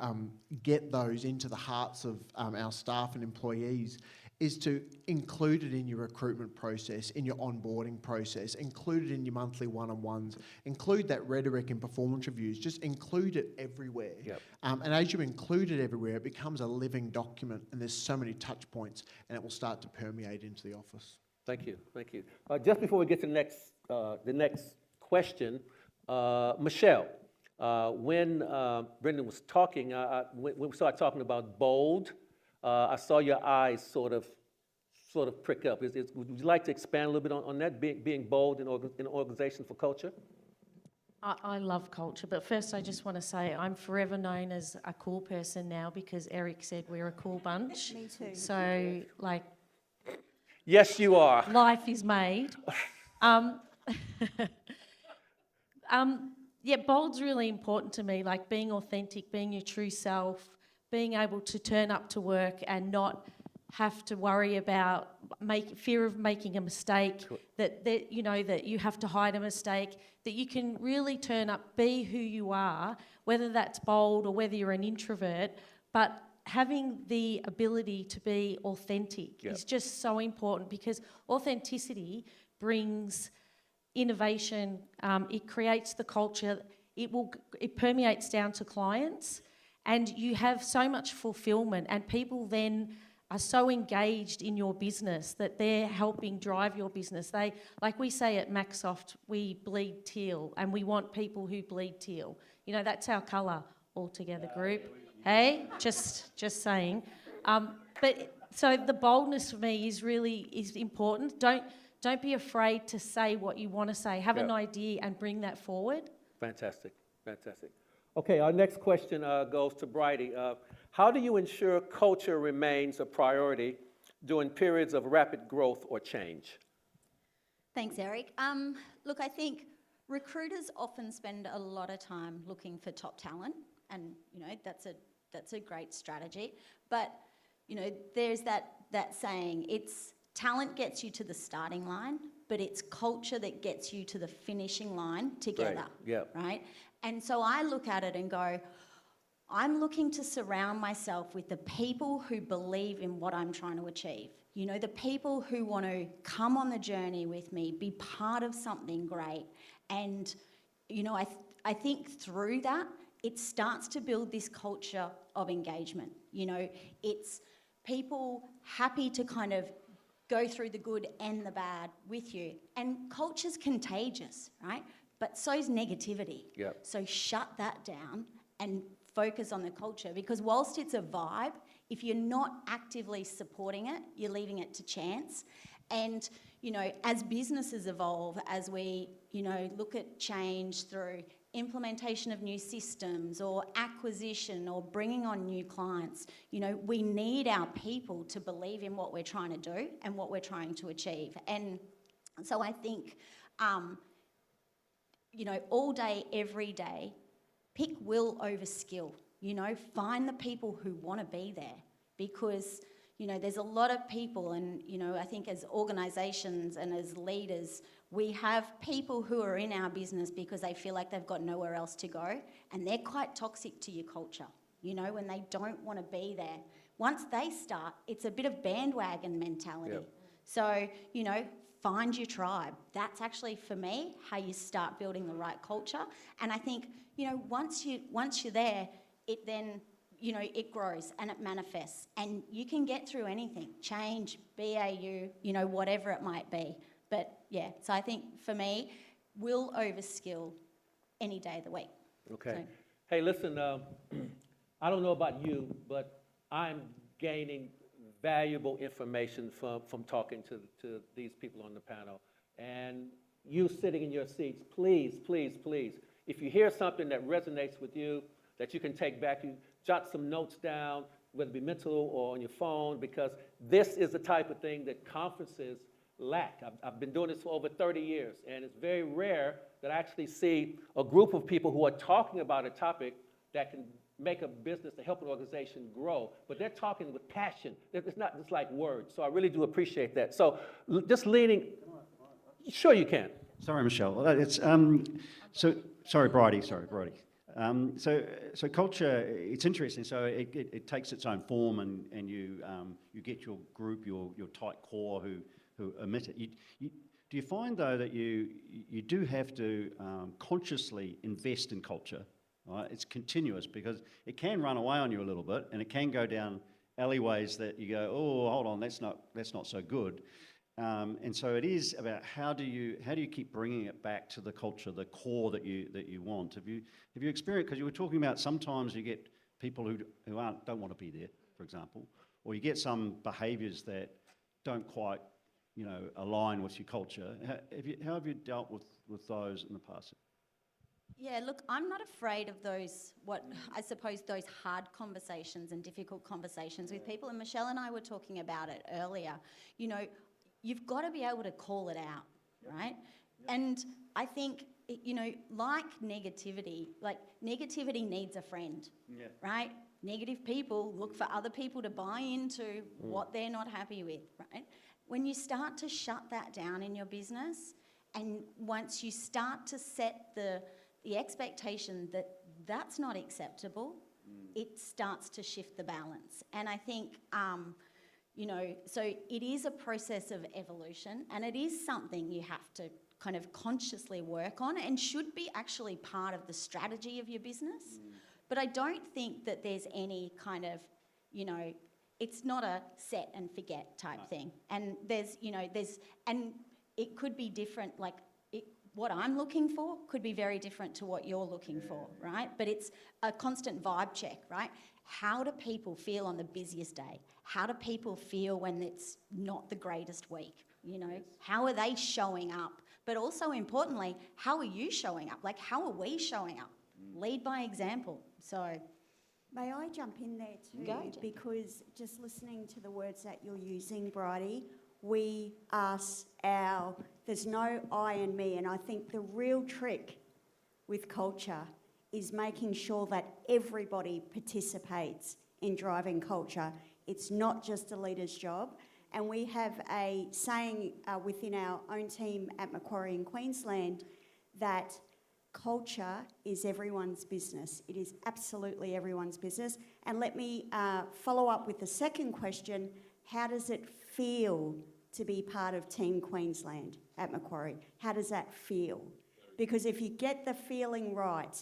get those into the hearts of our staff and employees is to include it in your recruitment process, in your onboarding process, include it in your monthly one-on-ones, include that rhetoric in performance reviews, just include it everywhere. Yep. And as you include it everywhere, it becomes a living document, and there's so many touch points, and it will start to permeate into the office. Thank you, thank you. Just before we get to the next question, Michelle, when Brendan was talking, when we started talking about bold, I saw your eyes sort of prick up. Would you like to expand a little bit on that, being bold in an organization for culture? I love culture, but first I just want to say I'm forever known as a cool person now because Eric said we're a cool bunch. Me too. So, like, Yes, you are. life is made. Yeah, bold's really important to me, like being authentic, being your true self, being able to turn up to work and not have to worry about fear of making a mistake, that you have to hide a mistake, that you can really turn up, be who you are, whether that's bold or whether you're an introvert, but having the ability to be authentic is just so important because authenticity brings innovation, it creates the culture, it permeates down to clients, and you have so much fulfillment, and people then are so engaged in your business that they're helping drive your business. Like we say at Maxsoft, we bleed teal, and we want people who bleed teal. You know, that's our colour altogether group. Hey, just saying. But so the boldness for me is important. Don't be afraid to say what you want to say. Have an idea and bring that forward. Fantastic, fantastic. Okay, our next question goes to Bridie. How do you ensure culture remains a priority during periods of rapid growth or change? Thanks, Eric. Look, I think recruiters often spend a lot of time looking for top talent, and that's a great strategy. But there's that saying: it's talent gets you to the starting line, but it's culture that gets you to the finishing line together. Right. Yep. Right? And so I look at it and go, I'm looking to surround myself with the people who believe in what I'm trying to achieve. The people who want to come on the journey with me, be part of something great. And, I think through that, it starts to build this culture of engagement. It's people happy to kind of go through the good and the bad with you. And culture's contagious, right? But so's negativity. Yep. So shut that down and focus on the culture, because whilst it's a vibe, if you're not actively supporting it, you're leaving it to chance. And, as businesses evolve, as we, look at change through implementation of new systems or acquisition or bringing on new clients, we need our people to believe in what we're trying to do and what we're trying to achieve. And so I think, all day, every day, pick will over skill. Find the people who want to be there, because there's a lot of people, and I think as organisations and as leaders, we have people who are in our business because they feel like they've got nowhere else to go, and they're quite toxic to your culture. you know, when they don't want to be there. Once they start, it's a bit of bandwagon mentality. Yep. So, you know, find your tribe. That's actually, for me, how you start building the right culture. And I think, you know, once you're there, it then, you know, it grows and it manifests. And you can get through anything, change, BAU, you know, whatever it might be. But yeah, so I think for me, we'll overskill any day of the week. Okay. So- Hey, listen, I don't know about you, but I'm gaining valuable information from talking to these people on the panel. And you sitting in your seats, please, please, please, if you hear something that resonates with you, that you can take back, you jot some notes down, whether it be mental or on your phone, because this is the type of thing that conferences lack. I've been doing this for over 30 years, and it's very rare that I actually see a group of people who are talking about a topic that can make a business, to help an organization grow, but they're talking with passion. It's not just like words, so I really do appreciate that. So just leaning, sure you can. Sorry, Michelle. It's sorry, Bridie. So culture, it's interesting. So it takes its own form, and you get your group, your tight core who emit it. Do you find though that you do have to consciously invest in culture? Right? It's continuous, because it can run away on you a little bit, and it can go down alleyways that you go, oh, hold on, that's not so good. And so it is about how do you keep bringing it back to the culture, the core that you want. Have you experienced? Because you were talking about sometimes you get people who don't want to be there, for example, or you get some behaviours that don't quite, you know, align with your culture. How have you dealt with those in the past? Yeah, look, I'm not afraid of those, those hard conversations and difficult conversations with people. And Michelle and I were talking about it earlier. You know, you've got to be able to call it out, right? And I think, you know, like negativity needs a friend, right? Negative people look for other people to buy into what they're not happy with, right? When you start to shut that down in your business, and once you start to set the expectation that that's not acceptable, it starts to shift the balance. And I think, you know, so it is a process of evolution, and it is something you have to kind of consciously work on, and should be actually part of the strategy of your business. But I don't think that there's any kind of, you know, it's not a set and forget type thing. And and it could be different, like, what I'm looking for could be very different to what you're looking for, right? But it's a constant vibe check, right? How do people feel on the busiest day? How do people feel when it's not the greatest week? You know, how are they showing up? But also importantly, how are you showing up? Like, how are we showing up? Lead by example. So, may I jump in there too? Go, Jen. Because just listening to the words that you're using, Bridie, we, us, our, there's no I and me. And I think the real trick with culture is making sure that everybody participates in driving culture. It's not just a leader's job. And we have a saying within our own team at Macquarie in Queensland that culture is everyone's business. It is absolutely everyone's business. And let me follow up with the second question. How does it feel to be part of Team Queensland at Macquarie? How does that feel? Because if you get the feeling right,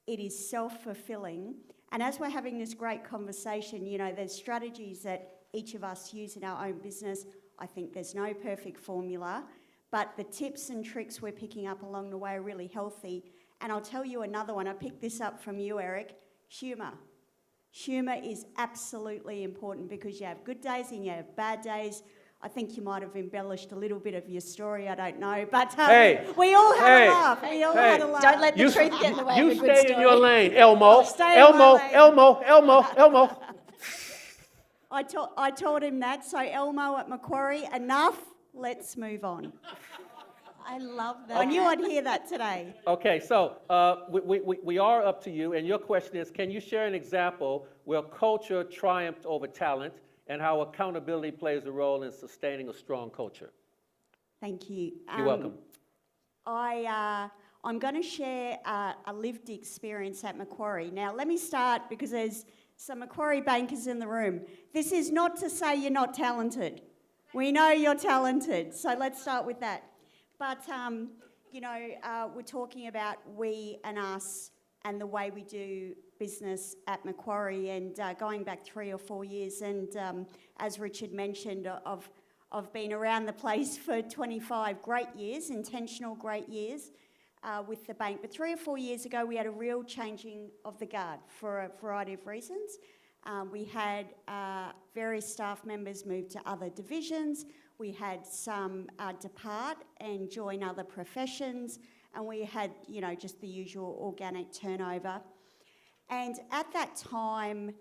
it is self-fulfilling. And as we're having this great conversation, you know, there's strategies that each of us use in our own business. I think there's no perfect formula, but the tips and tricks we're picking up along the way are really healthy. And I'll tell you another one. I picked this up from you, Eric. Humour. Humour is absolutely important, because you have good days and you have bad days. I think you might have embellished a little bit of your story, I don't know. But we all had a laugh. We all had a laugh. Don't let the truth get in the way of a good story. You stay in your lane, Elmo. Elmo. I told him that. So Elmo at Macquarie, enough. Let's move on. I love that. I knew I'd hear that today. Okay, so we are up to you, and your question is, can you share an example where culture triumphed over talent, and how accountability plays a role in sustaining a strong culture? Thank you. You're welcome. I'm going to share a lived experience at Macquarie. Now, let me start, because So Macquarie bankers in the room, this is not to say you're not talented. We know you're talented, so let's start with that. But, we're talking about we and us and the way we do business at Macquarie, and going back 3 or 4 years, and as Richard mentioned, I've been around the place for 25 great years, intentional great years with the bank. But 3 or 4 years ago, we had a real changing of the guard for a variety of reasons. We had various staff members move to other divisions. We had some depart and join other professions, and we had, just the usual organic turnover. And at that time,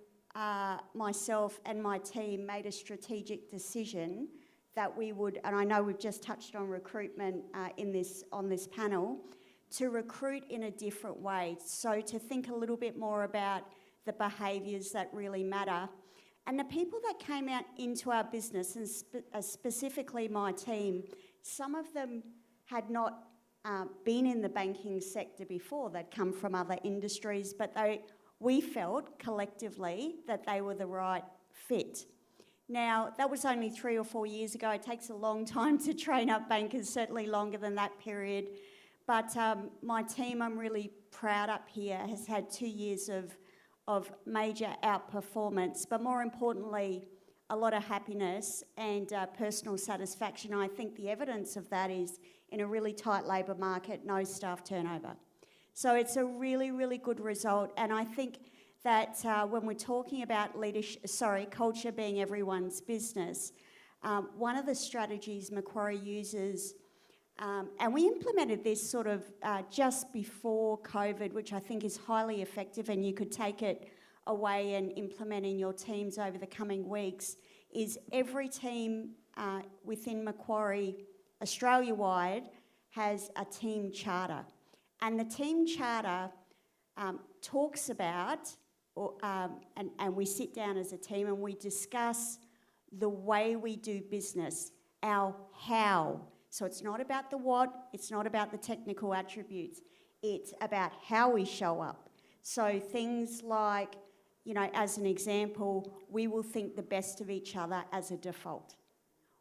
myself and my team made a strategic decision that we would, and I know we've just touched on recruitment on this panel, to recruit in a different way. So to think a little bit more about the behaviours that really matter. And the people that came out into our business, and specifically my team, some of them had not been in the banking sector before. They'd come from other industries, but we felt collectively that they were the right fit. Now, that was only 3 or 4 years ago. It takes a long time to train up bankers, certainly longer than that period. But my team, I'm really proud up here, has had 2 years of major outperformance, but more importantly, a lot of happiness and personal satisfaction. I think the evidence of that is in a really tight labour market, no staff turnover. So it's a really, really good result. And I think that when we're talking about culture being everyone's business, one of the strategies Macquarie uses, and we implemented this sort of just before COVID, which I think is highly effective, and you could take it away and implement in your teams over the coming weeks, is every team within Macquarie, Australia-wide, has a team charter. And the team charter talks about, and we sit down as a team and we discuss the way we do business, our how. So it's not about the what, it's not about the technical attributes, it's about how we show up. So things like, as an example, we will think the best of each other as a default.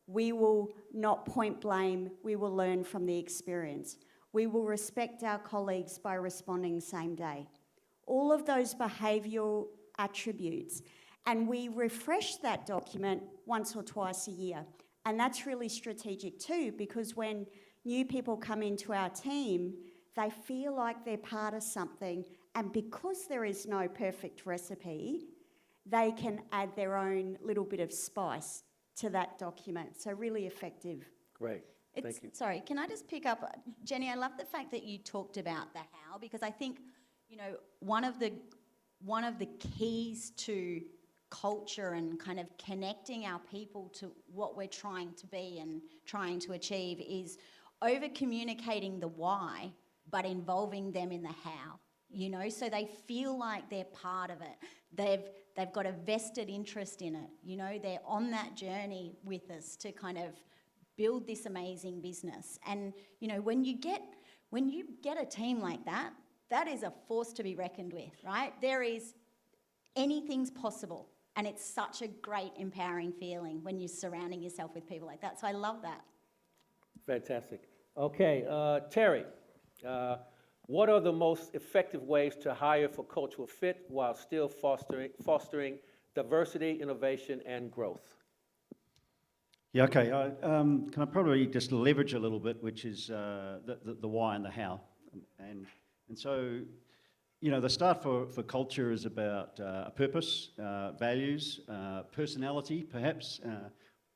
We will not point blame, we will learn from the experience. We will respect our colleagues by responding same day. All of those behavioural attributes. And we refresh that document once or twice a year. And that's really strategic too, because when new people come into our team, they feel like they're part of something, and because there is no perfect recipe, they can add their own little bit of spice to that document. So really effective. Great. Thank you. Sorry, can I just pick up, Jenny, I love the fact that you talked about the how, because I think, one of the keys to culture and kind of connecting our people to what we're trying to be and trying to achieve is over communicating the why, but involving them in the how, so they feel like they're part of it. They've got a vested interest in it, they're on that journey with us to kind of build this amazing business. And, when you get a team like that, that is a force to be reckoned with, right? Anything's possible. And it's such a great, empowering feeling when you're surrounding yourself with people like that. So I love that. Fantastic. Okay, Terry, what are the most effective ways to hire for cultural fit while still fostering diversity, innovation, and growth? Yeah, okay. Can I probably just leverage a little bit, which is the why and the how. And so, the start for culture is about purpose, values, personality, perhaps,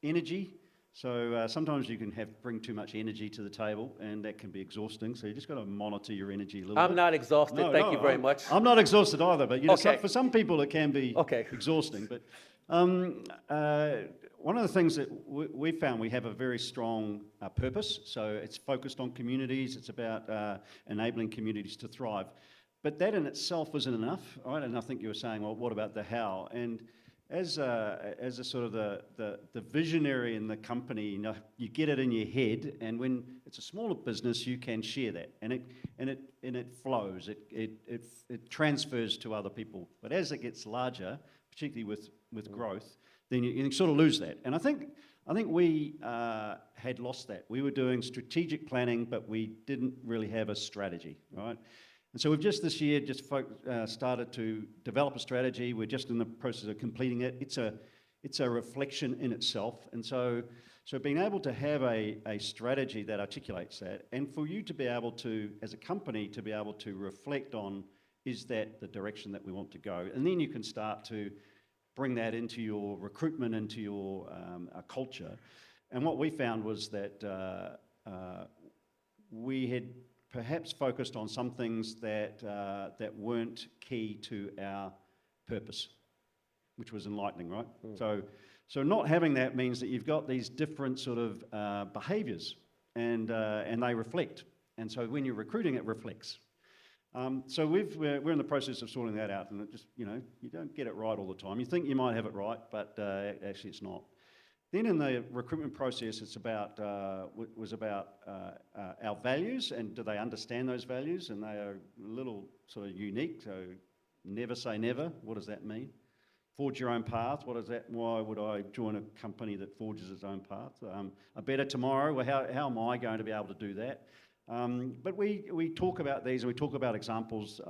energy. So sometimes you can bring too much energy to the table, and that can be exhausting. So you just got to monitor your energy a little bit. I'm not exhausted. Thank you very much. I'm not exhausted either, but Okay. for some people it can be exhausting. But one of the things that we found, we have a very strong purpose. So it's focused on communities. It's about enabling communities to thrive. But that in itself isn't enough, right? And I think you were saying, well, what about the how? And as a sort of the visionary in the company, you know, you get it in your head, and when it's a smaller business, you can share that, and it flows, it transfers to other people. But as it gets larger, particularly with growth, then you sort of lose that. And I think we had lost that. We were doing strategic planning, but we didn't really have a strategy, right? And so we've just this year started to develop a strategy. We're just in the process of completing it. It's a reflection in itself. And so being able to have a strategy that articulates that, and for you to be able to, as a company, to be able to reflect on, is that the direction that we want to go? And then you can start to bring that into your recruitment, into your culture. And what we found was that we had perhaps focused on some things that weren't key to our purpose, which was enlightening, right? So not having that means that you've got these different sort of behaviours, and they reflect. And so when you're recruiting, it reflects. So we're in the process of sorting that out, and it just, you know, you don't get it right all the time. You think you might have it right, but actually it's not. Then in the recruitment process, it's about was about our values, and do they understand those values? And they are a little sort of unique. So never say never. What does that mean? Forge your own path. What is that? Why would I join a company that forges its own path? A better tomorrow. Well, how am I going to be able to do that? But we talk about these, and we talk about examples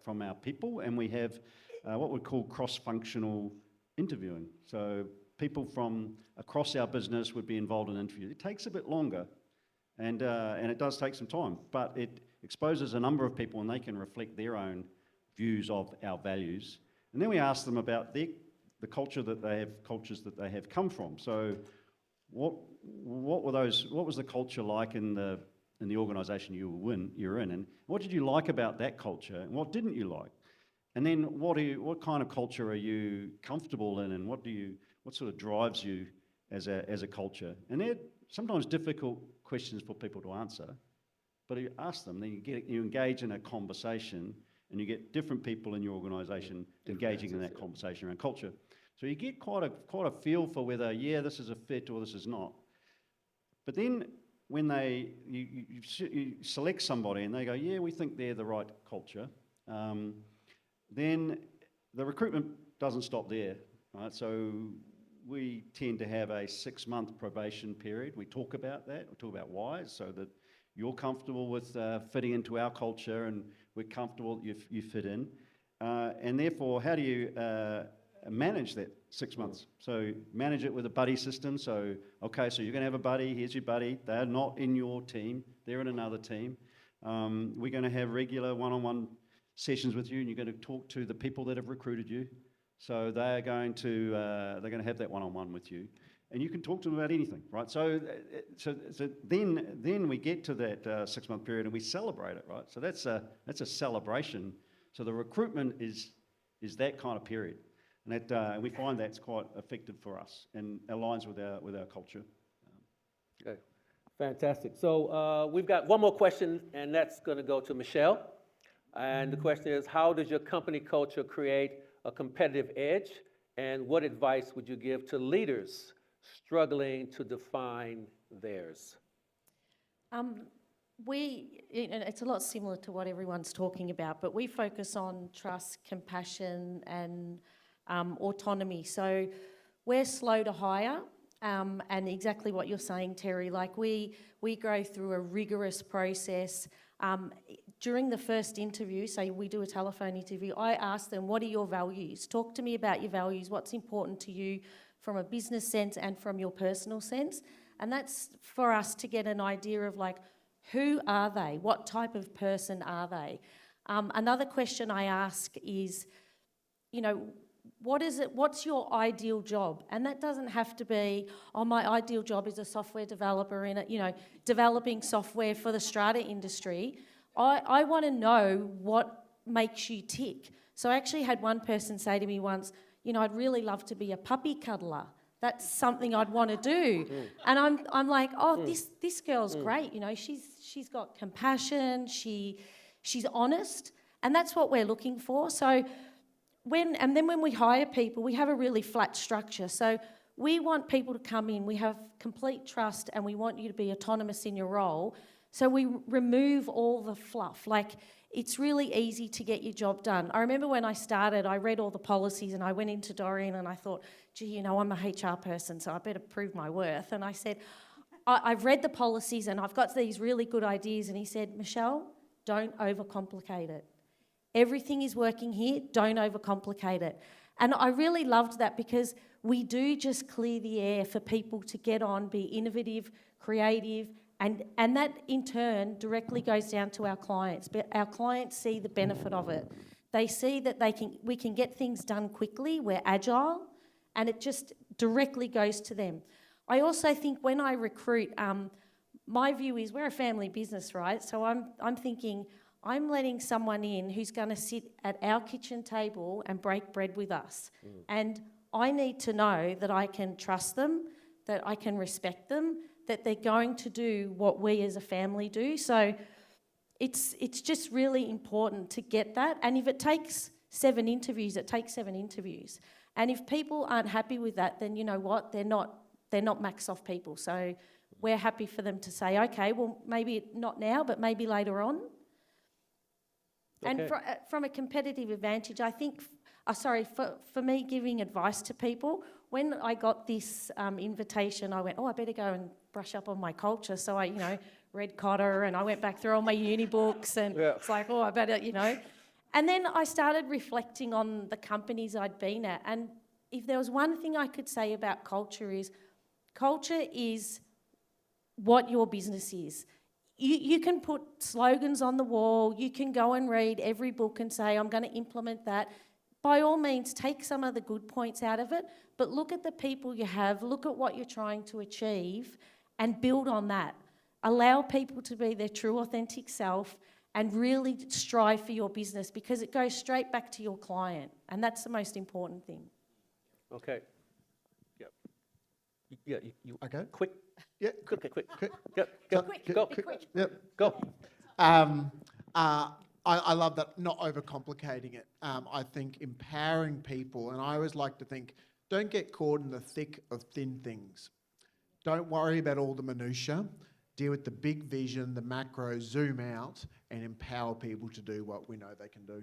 from our people, and we have what we call cross-functional interviewing. So people from across our business would be involved in interviews. It takes a bit longer, and it does take some time, but it exposes a number of people, and they can reflect their own views of our values. And then we ask them about the cultures that they have come from. So what was the culture like in the organisation you're in, and what did you like about that culture, and what didn't you like? And then what kind of culture are you comfortable in, and what sort of drives you as a culture? And they're sometimes difficult questions for people to answer, but you ask them, then you engage in a conversation, and you get different people in your organisation engaging in that conversation around culture. So you get quite a feel for whether, yeah, this is a fit or this is not. But then when you select somebody and they go, yeah, we think they're the right culture, then the recruitment doesn't stop there, right? So we tend to have a 6-month probation period. We talk about that. We talk about why, so that you're comfortable with fitting into our culture, and we're comfortable that you fit in. And therefore, how do you manage that 6 months? So manage it with a buddy system. So, okay, so you're going to have a buddy. Here's your buddy. They're not in your team. They're in another team. We're going to have regular one-on-one sessions with you, and you're going to talk to the people that have recruited you. So they're going to have that one-on-one with you, and you can talk to them about anything, right? So then we get to that 6-month period, and we celebrate it, right? So that's a celebration. So the recruitment is that kind of period. And we find that's quite effective for us and aligns with our culture. Okay, fantastic. So we've got one more question, and that's going to go to Michelle. And the question is, how does your company culture create a competitive edge? And what advice would you give to leaders struggling to define theirs? It's a lot similar to what everyone's talking about, but we focus on trust, compassion, and autonomy. So we're slow to hire, and exactly what you're saying, Terry, like we go through a rigorous process. During the first interview, say we do a telephone interview, I ask them, what are your values? Talk to me about your values. What's important to you from a business sense and from your personal sense? And that's for us to get an idea of, like, who are they? What type of person are they? Another question I ask is, you know, what's your ideal job? And that doesn't have to be, oh, my ideal job is a software developer in developing software for the strata industry. I want to know what makes you tick. So I actually had one person say to me once, you know, I'd really love to be a puppy cuddler. That's something I'd want to do. And I'm like, oh, this girl's great. You know, she's got compassion. She's honest, and that's what we're looking for. So when we hire people, we have a really flat structure. So we want people to come in, we have complete trust, and we want you to be autonomous in your role. So we remove all the fluff. Like, it's really easy to get your job done. I remember when I started, I read all the policies and I went into Dorian and I thought, gee, you know, I'm a HR person, so I better prove my worth. And I said, I've read the policies and I've got these really good ideas. And he said, Michelle, don't overcomplicate it. Everything is working here, don't overcomplicate it. And I really loved that, because we do just clear the air for people to get on, be innovative, creative, and that in turn directly goes down to our clients. But our clients see the benefit of it. They see that we can get things done quickly, we're agile, and it just directly goes to them. I also think when I recruit, my view is we're a family business, right? So I'm thinking, I'm letting someone in who's going to sit at our kitchen table and break bread with us. And I need to know that I can trust them, that I can respect them, that they're going to do what we as a family do. So it's just really important to get that. And if it takes 7 interviews, it takes 7 interviews. And if people aren't happy with that, then you know what? They're not max off people. So we're happy for them to say, okay, well, maybe not now, but maybe later on. And from a competitive advantage, I think, for me giving advice to people, when I got this invitation, I went, I better go and brush up on my culture. So I, read Cotter and I went back through all my uni books and it's like, I better, And then I started reflecting on the companies I'd been at. And if there was one thing I could say about culture is what your business is. You can put slogans on the wall, you can go and read every book and say, I'm going to implement that. By all means, take some of the good points out of it, but look at the people you have, look at what you're trying to achieve, and build on that. Allow people to be their true, authentic self and really strive for your business, because it goes straight back to your client, and that's the most important thing. Okay. Yep. Yeah, you Okay. quick. Yeah. Quick. Yep. Go. I love that, not overcomplicating it. I think empowering people, and I always like to think, don't get caught in the thick of thin things. Don't worry about all the minutiae. Deal with the big vision, the macro, zoom out, and empower people to do what we know they can do.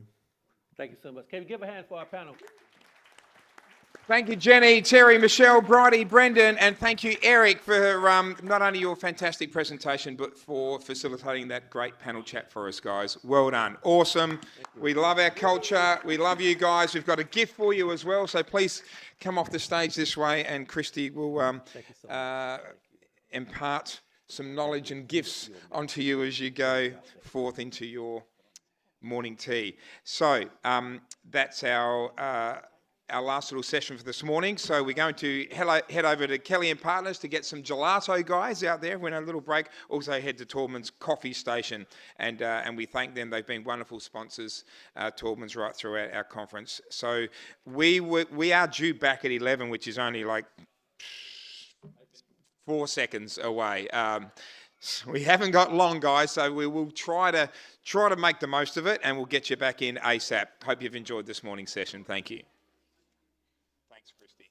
Thank you so much. Can we give a hand for our panel? Thank you, Jenny, Terry, Michelle, Bridie, Brendan, and thank you, Eric, for not only your fantastic presentation, but for facilitating that great panel chat for us, guys. Well done. Awesome. We love our culture. We love you guys. We've got a gift for you as well, so please come off the stage this way, and Christy will impart some knowledge and gifts onto you as you go forth into your morning tea. So that's our last little session for this morning. So we're going to head over to Kelly and Partners to get some gelato, guys, out there. We're in a little break. Also head to Taubman's Coffee Station, and we thank them. They've been wonderful sponsors, Taubman's, right throughout our conference. So we are due back at 11, which is only like 4 seconds away. We haven't got long, guys, so we will try to make the most of it, and we'll get you back in ASAP. Hope you've enjoyed this morning's session. Thank you. Thanks, Christy.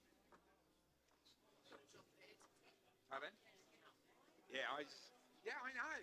Pardon? Yeah, I know.